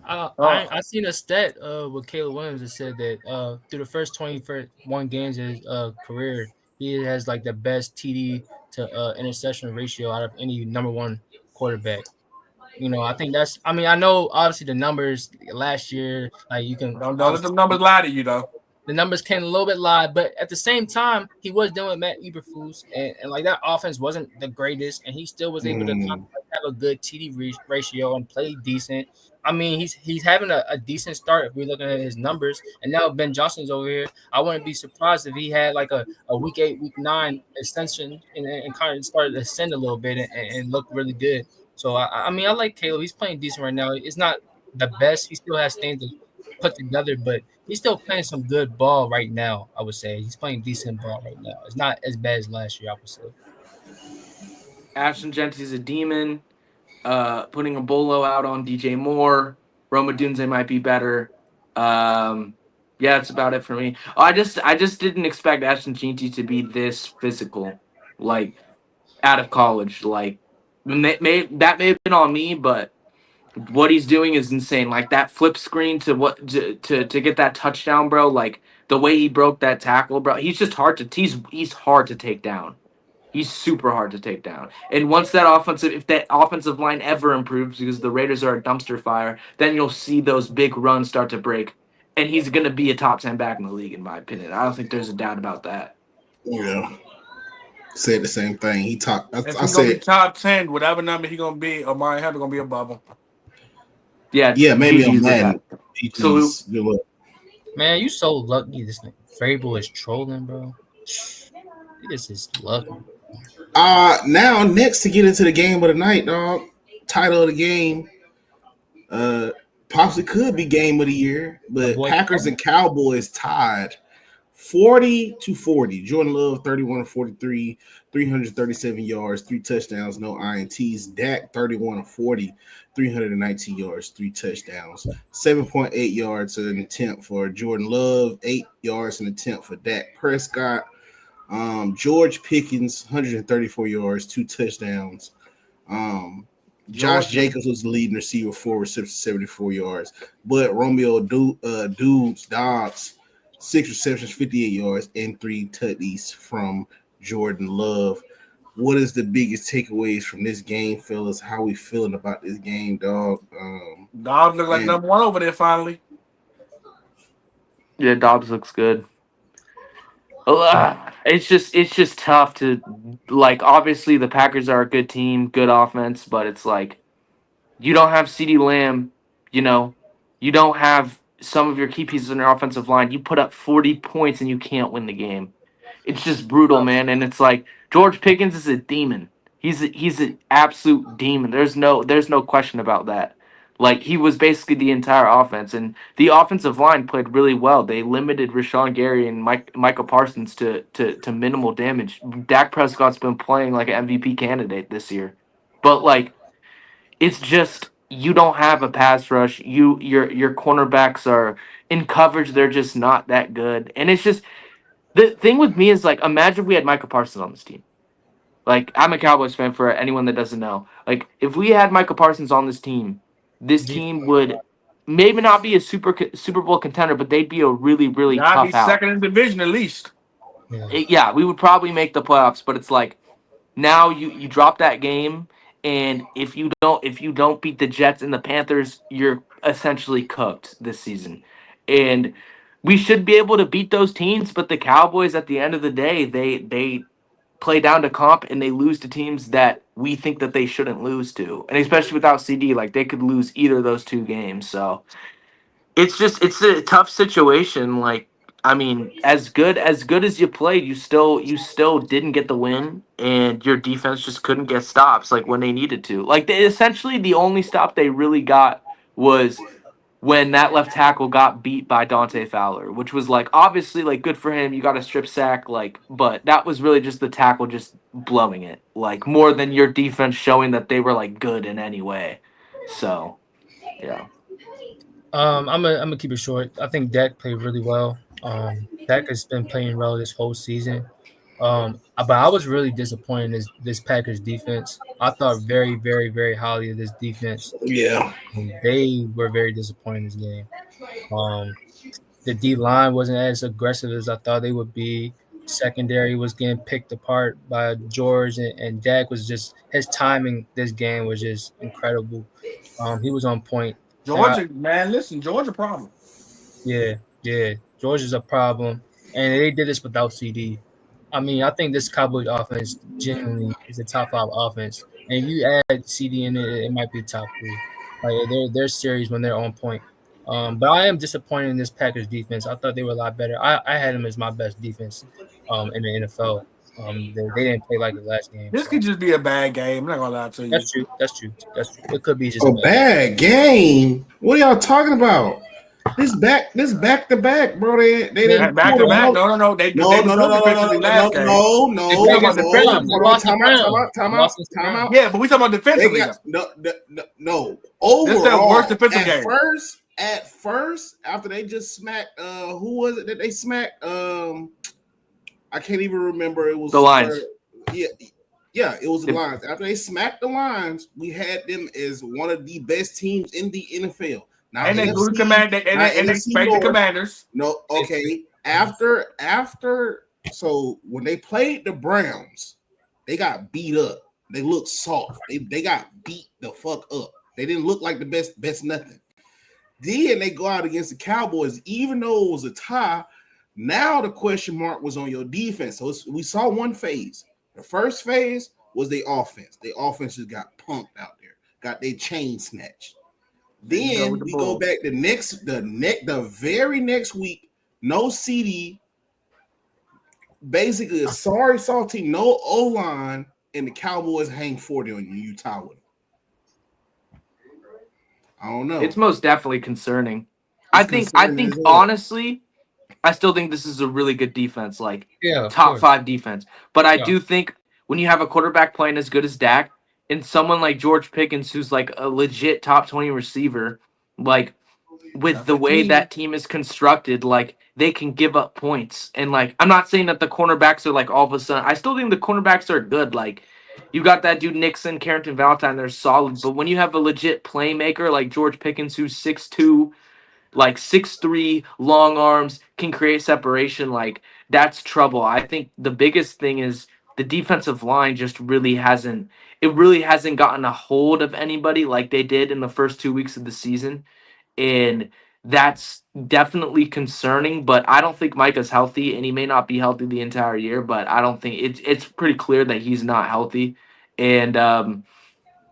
I seen a stat with Caleb Williams that said that through the first 21 games of his career, he has like the best TD to interception ratio out of any number one quarterback. I think that's. I mean, I know obviously the numbers last year, like you can. Don't let the numbers lie to you, though. The numbers can a little bit lie, but at the same time, he was dealing with Matt Eberflus, and like that offense wasn't the greatest, and he still was able to have a good TD ratio and play decent. I mean, he's having a decent start if we're looking at his numbers. And now Ben Johnson's over here. I wouldn't be surprised if he had like a week 8, week 9 extension and kind of started to ascend a little bit and look really good. So, I mean, I like Caleb. He's playing decent right now. It's not the best. He still has things to put together, but he's still playing some good ball right now, I would say. He's playing decent ball right now. It's not as bad as last year, I would say. Ashton Genty's a demon. Putting a bolo out on DJ Moore. Roma Dunze might be better. Yeah, that's about it for me. Oh, I just didn't expect Ashton Jeanty to be this physical, like out of college. Like that may have been on me, but what he's doing is insane. Like that flip screen to get that touchdown, bro. Like the way he broke that tackle, bro. He's just hard to he's hard to take down. He's super hard to take down. And once if that offensive line ever improves, because the Raiders are a dumpster fire, then you'll see those big runs start to break. And he's going to be a top 10 back in the league, in my opinion. I don't think there's a doubt about that. Yeah. Said the same thing. He talked. If I he's gonna be said, top 10, whatever number he's gonna be, Amari Hunter gonna be above him. Yeah, maybe on GG's with Madden. that. Salute. Good luck. Man, you so lucky. This Vrabel is trolling, bro. This is lucky. Now next to get into the game of the night, dog. Title of the game. Possibly could be game of the year, but Packers and Cowboys tied 40-40. Jordan Love 31-43, 337 yards, 3 touchdowns, no INTs. Dak 31-40, 319 yards, 3 touchdowns, 7.8 yards an attempt for Jordan Love, 8 yards an attempt for Dak Prescott. George Pickens 134 yards, 2 touchdowns. Josh Jacobs was the leading receiver, 4 receptions, 74 yards. But Romeo Doubs, 6 receptions, 58 yards, and 3 tutties from Jordan Love. What is the biggest takeaways from this game, fellas? How we feeling about this game, dog? Dobbs look like number 1 over there finally. Yeah, Dobbs looks good. It's just tough to, like, obviously the Packers are a good team, good offense, but it's like you don't have CeeDee Lamb, you don't have some of your key pieces in your offensive line. You put up 40 points and you can't win the game. It's just brutal, man. And it's like George Pickens is a demon. He's an absolute demon. There's no question about that. Like, he was basically the entire offense, and the offensive line played really well. They limited Rashawn Gary and Micah Parsons to minimal damage. Dak Prescott's been playing like an MVP candidate this year. But, like, it's just you don't have a pass rush. Your cornerbacks are in coverage. They're just not that good. And it's just the thing with me is, like, imagine if we had Micah Parsons on this team. Like, I'm a Cowboys fan for anyone that doesn't know. Like, if we had Micah Parsons on this team would maybe not be a Super Bowl contender, but they'd be a really, really tough out. Second in the division at least. Yeah, we would probably make the playoffs, but it's like now you drop that game, and if you don't beat the Jets and the Panthers, you're essentially cooked this season. And we should be able to beat those teams, but the Cowboys at the end of the day, they play down to comp and they lose to teams that we think that they shouldn't lose to. And especially without CD, like, they could lose either of those 2 games. So it's a tough situation. Like, I mean, as good as you played, you still didn't get the win, and your defense just couldn't get stops like when they needed to. Like, essentially the only stop they really got was when that left tackle got beat by Dante Fowler, which was, like, obviously, like, good for him. You got a strip sack, like, but that was really just the tackle just blowing it, like, more than your defense showing that they were, like, good in any way. So, yeah. I'm gonna keep it short. I think Dak played really well. Dak has been playing well this whole season. But I was really disappointed in this Packers defense. I thought very, very, very highly of this defense. Yeah. And they were very disappointed in this game. The D-line wasn't as aggressive as I thought they would be. Secondary was getting picked apart by George, and Dak was just – his timing this game was just incredible. He was on point. Georgia problem. Yeah. George is a problem, and they did this without CD. I mean, I think this Cowboys offense genuinely is a top 5 offense. And if you add CD in it might be top 3. Like, they're serious when they're on point. But I am disappointed in this Packers defense. I thought they were a lot better. I had them as my best defense in the NFL. They didn't play like the last game. This could just be a bad game. I'm not gonna lie to you. That's true. It could be just a bad game. What are y'all talking about? This back to back, bro. They didn't back to back. No. No. Time out. Yeah, but we talking about defensively. No. Overall, this is the worst defensive game. at first, after they just smacked, who was it that they smacked? I can't even remember. It was The Lions. Yeah, it was the Lions. After they smacked the Lions, we had them as one of the best teams in the NFL. Now, And they do the command, and they spank the Commanders. No, okay. So when they played the Browns, they got beat up. They looked soft. They got beat the fuck up. They didn't look like the best nothing. Then they go out against the Cowboys, even though it was a tie. Now the question mark was on your defense. So we saw one phase. The first phase was the offense. The offense just got punked out there, got their chain snatched. Then we go back the very next week, no CD, basically a sorry salty, no O-line, and the Cowboys hang 40 on you. You tie with them. I don't know. It's most definitely concerning. I think honestly, I still think this is a really good defense, like top 5 defense. But I do think when you have a quarterback playing as good as Dak and someone like George Pickens, who's like a legit top 20 receiver, like with the way that team is constructed, like they can give up points. And like, I'm not saying that the cornerbacks are like all of a sudden, I still think the cornerbacks are good. Like you got that dude Nixon, Carrington Valentine, they're solid. But when you have a legit playmaker like George Pickens, who's 6'2", like 6'3", long arms, can create separation, like that's trouble. I think the biggest thing is the defensive line just really hasn't gotten a hold of anybody like they did in the first 2 weeks of the season. And that's definitely concerning, but I don't think Micah's healthy, and he may not be healthy the entire year, but I don't think it's pretty clear that he's not healthy. And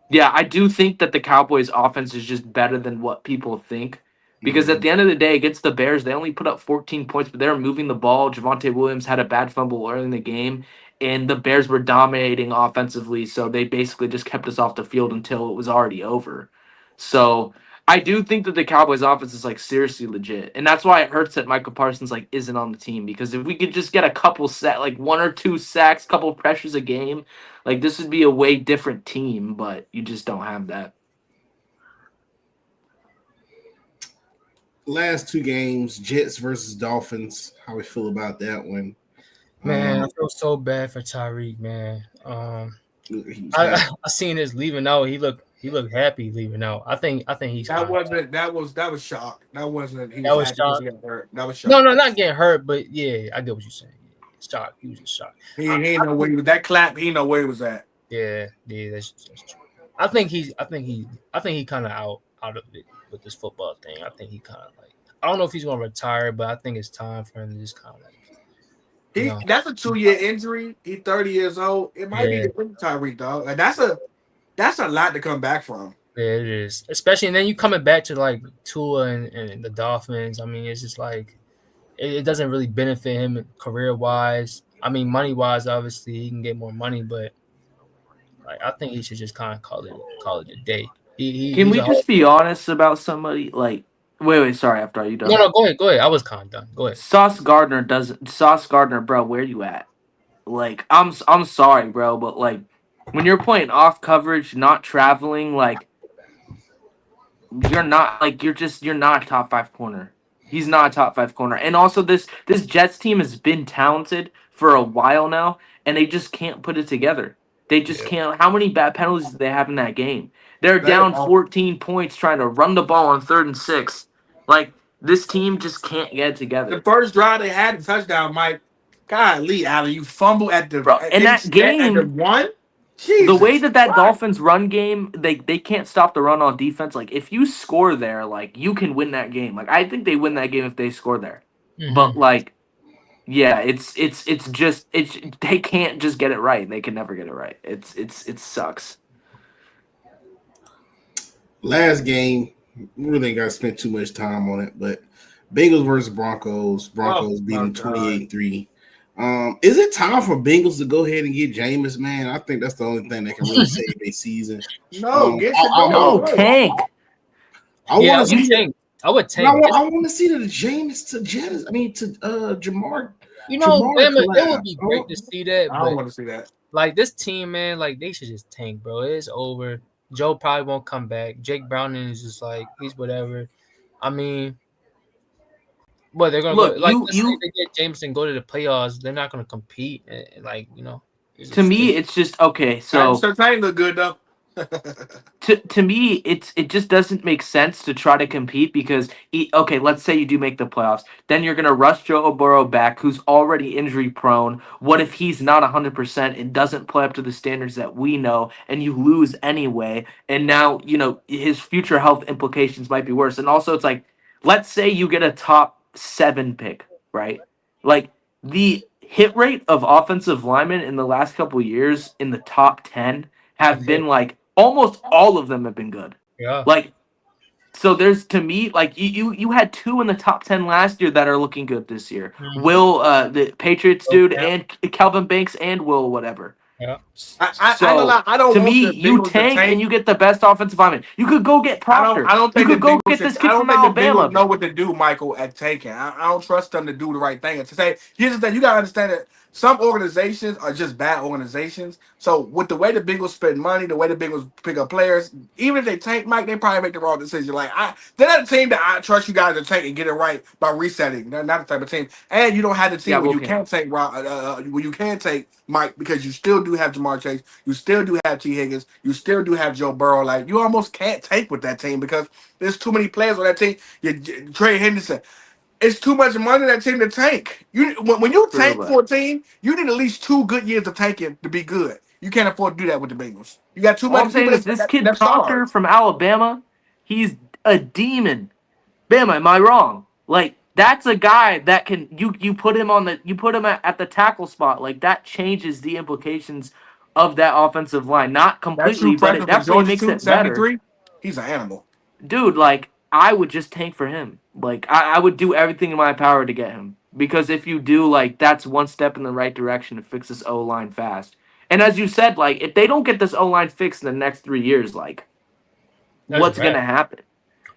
yeah, I do think that the Cowboys offense is just better than what people think. Because at the end of the day, against the Bears, they only put up 14 points, but they were moving the ball. Javonte Williams had a bad fumble early in the game, and the Bears were dominating offensively, so they basically just kept us off the field until it was already over. So I do think that the Cowboys offense is like seriously legit, and that's why it hurts that Michael Parsons like isn't on the team, because if we could just get a couple like 1 or 2 sacks, couple pressures a game, like this would be a way different team, but you just don't have that. Last 2 games, Jets versus Dolphins. How we feel about that one? Man, I feel so bad for Tyreek, man. I seen his leaving out. He looked happy leaving out. I think he's that was shock. That wasn't he that was shock. Hurt. That was shock. No, not getting hurt, but yeah, I get what you're saying. Shock. He was just shocked. He ain't know where he was. That clap, he know where he was at. Yeah, that's true. I think he kind of out of it with this football thing. I think he kind of like, I don't know if he's going to retire, but I think it's time for him to just kind of like, that's a 2-year injury. He's 30 years old. It might be the Tyreek, dog. Like that's a lot to come back from. Yeah, it is. Especially, and then you coming back to like Tua and the Dolphins. I mean, it's just like it doesn't really benefit him career wise. I mean, money wise, obviously he can get more money, but like I think he should just kind of call it a day. Can we just be honest about somebody? Like, wait, sorry. After you done? No, go ahead. I was kind of done. Go ahead. Sauce Gardner, bro. Where you at? Like, I'm sorry, bro, but like, when you're playing off coverage, not traveling, like, you're not a top 5 corner. He's not a top 5 corner. And also, this Jets team has been talented for a while now, and they just can't put it together. They just can't. How many bad penalties do they have in that game? They're down 14 points trying to run the ball on 3rd and 6. Like, this team just can't get it together. The first drive they had a touchdown, Mike. Golly, Allen, you fumble at the game. At the 1. Jesus, the way that Dolphins run game, they can't stop the run on defense. Like, if you score there, like, you can win that game. Like, I think they win that game if they score there. Mm-hmm. But like, yeah, it's just they can't just get it right. They can never get it right. It sucks. Last game, we really ain't got to spend too much time on it, but Bengals versus Broncos. Broncos beating 28-3. Is it time for Bengals to go ahead and get Jameis, man? I think that's the only thing that can really save their season. Tank. I would tank. I want to see the Jameis to Jettis. I mean, to Jamar. You know, it would be great to see that. I don't want to see that. Like, this team, man, like, they should just tank, bro. It's over. Joe probably won't come back. Jake Browning is just like, he's whatever. I mean, well, they're gonna Look, go. Like, let's say they get Jameson, go to the playoffs. They're not gonna compete. And like, to me, it's just okay. So Surtain look good though. to me, it just doesn't make sense to try to compete because okay, let's say you do make the playoffs, then you're gonna rush Joe Burrow back, who's already injury prone. What if he's not 100% and doesn't play up to the standards that we know, and you lose anyway? And now his future health implications might be worse. And also, it's like, let's say you get a top 7 pick, right? Like the hit rate of offensive linemen in the last couple of years in the top 10 have been like almost all of them have been good. Yeah. Like, so there's, to me, like you had 2 in the top 10 last year that are looking good this year. Mhm. Will, the Patriots dude, Yeah. and Calvin Banks and Will whatever. Yeah. I don't to want me, the you Bengals to tank tank. and you get the best offensive lineman. You could go get Proctor. I don't think you the could go Bengals get should- this kid I don't from think the Alabama. Bengals know what to do, Michael, at taking. I don't trust them to do the right thing. And to say, here's the thing, you gotta understand that some organizations are just bad organizations. So with the way the Bengals spend money, the way the Bengals pick up players, even if they tank, Mike, they probably make the wrong decision. Like they're not a team that I trust you guys to tank and get it right by resetting. They're not the type of team. And you don't have the team Yeah, where you okay. can't take when you can take Mike, because you still do have Jamar Chase, you still do have T. Higgins, you still do have Joe Burrow. Like, you almost can't take with that team because there's too many players on that team. Trey Henderson. It's too much money in that team to tank. When you For tank real, for a team, you need at least 2 good years of tanking to be good. You can't afford to do that with the Bengals. You got too All I'm many people saying is this kid that Proctor stars. from Alabama, he's a demon. Bama, am I wrong? Like, that's a guy that can you put him at the tackle spot. Like, that changes the implications of that offensive line. Not That's true completely, but it freshman for definitely Georgia makes too, it better. 73. He's an animal. Dude, like, I would just tank for him. Like, I would do everything in my power to get him. Because if you do, like, that's one step in the right direction to fix this O line fast. And as you said, like, if they don't get this O line fixed in the next 3 years, like, That's what's bad. gonna happen?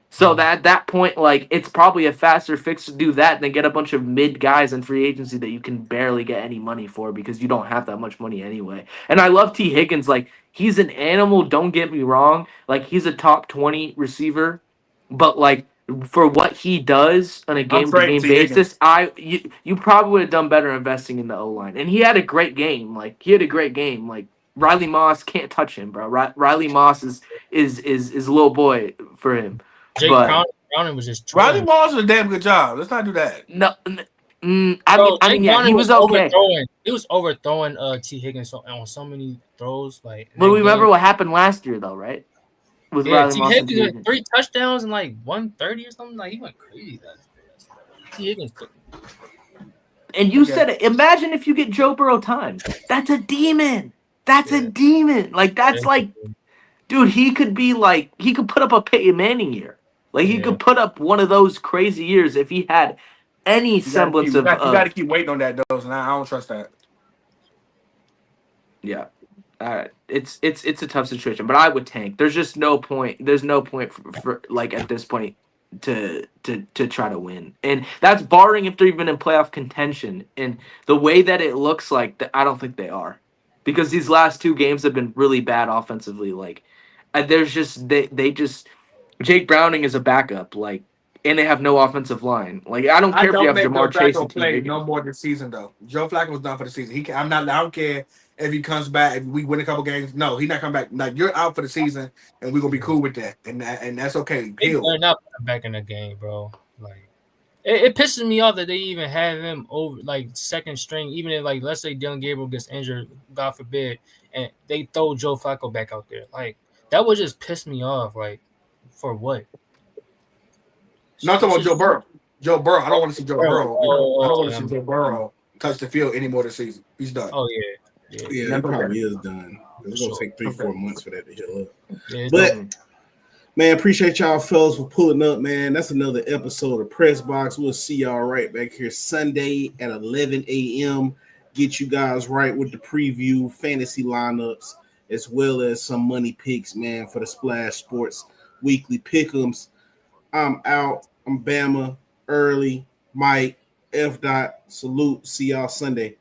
So that at that point, like, it's probably a faster fix to do that than get a bunch of mid guys in free agency that you can barely get any money for because you don't have that much money anyway. And I love T. Higgins. Like, he's an animal, don't get me wrong. Like, he's a top 20 receiver. But, like, for what he does on a I'm trading game-to-game T. Higgins. basis, you probably would have done better investing in the O-line. And he had a great game. Like, Riley Moss can't touch him, bro. Riley Moss is a little boy for him. Jake But Browning was just Riley trolling. Moss did a damn good job. Let's not do that. no, Jake yeah, Browning he was okay. overthrowing. He was overthrowing T. Higgins on so many throws. Like, in But that we remember game. what happened last year, though, right? With Yeah, Riley T. Moss and T. Higgins had Higgins. 3 touchdowns and like 130 or something. Like, he went crazy. T. Higgins. And you Okay. said it. Imagine if you get Joe Burrow time. That's a demon. That's a demon. Like, that's like, dude, he could put up a Peyton Manning year. Like, he could put up one of those crazy years if he had any semblance you got to keep waiting on that, though. And I don't trust that. Yeah. It's a tough situation, but I would tank. There's just no point. There's no point for like at this point to try to win, and that's barring if they're even in playoff contention. And the way that it looks like, I don't think they are, because these last 2 games have been really bad offensively. Like, there's just they just Jake Browning is a backup, like, and they have no offensive line. Like, I don't care if you have Jamar Chase and T. play Higgins. no more this season, though. Joe Flacco was done for the season. I don't care if he comes back, if we win a couple games. No, he's not coming back. Like, you're out for the season, and we're gonna be cool with that, and that's okay. They better not put him back in the game, bro. Like, it pisses me off that they even have him over like second string. Even if, like, let's say Dylan Gabriel gets injured, God forbid, and they throw Joe Flacco back out there. Like, that would just piss me off. Like, for what? Not talking about Joe Burrow. Joe Burrow. I don't want to see Joe Burrow. I don't want to yeah. see Joe Burrow touch the field anymore this season. He's done. Oh yeah. Yeah, it probably is done. It's gonna take 3-4 months for that to heal up. Yeah, But man, appreciate y'all fellas for pulling up, man. That's another episode of Press Box. We'll see y'all right back here Sunday at 11 a.m. Get you guys right with the preview, fantasy lineups, as well as some money picks, man, for the Splash Sports Weekly Pick'ems. I'm out. I'm Bama, Early, Mike, F. Dot. Salute. See y'all Sunday.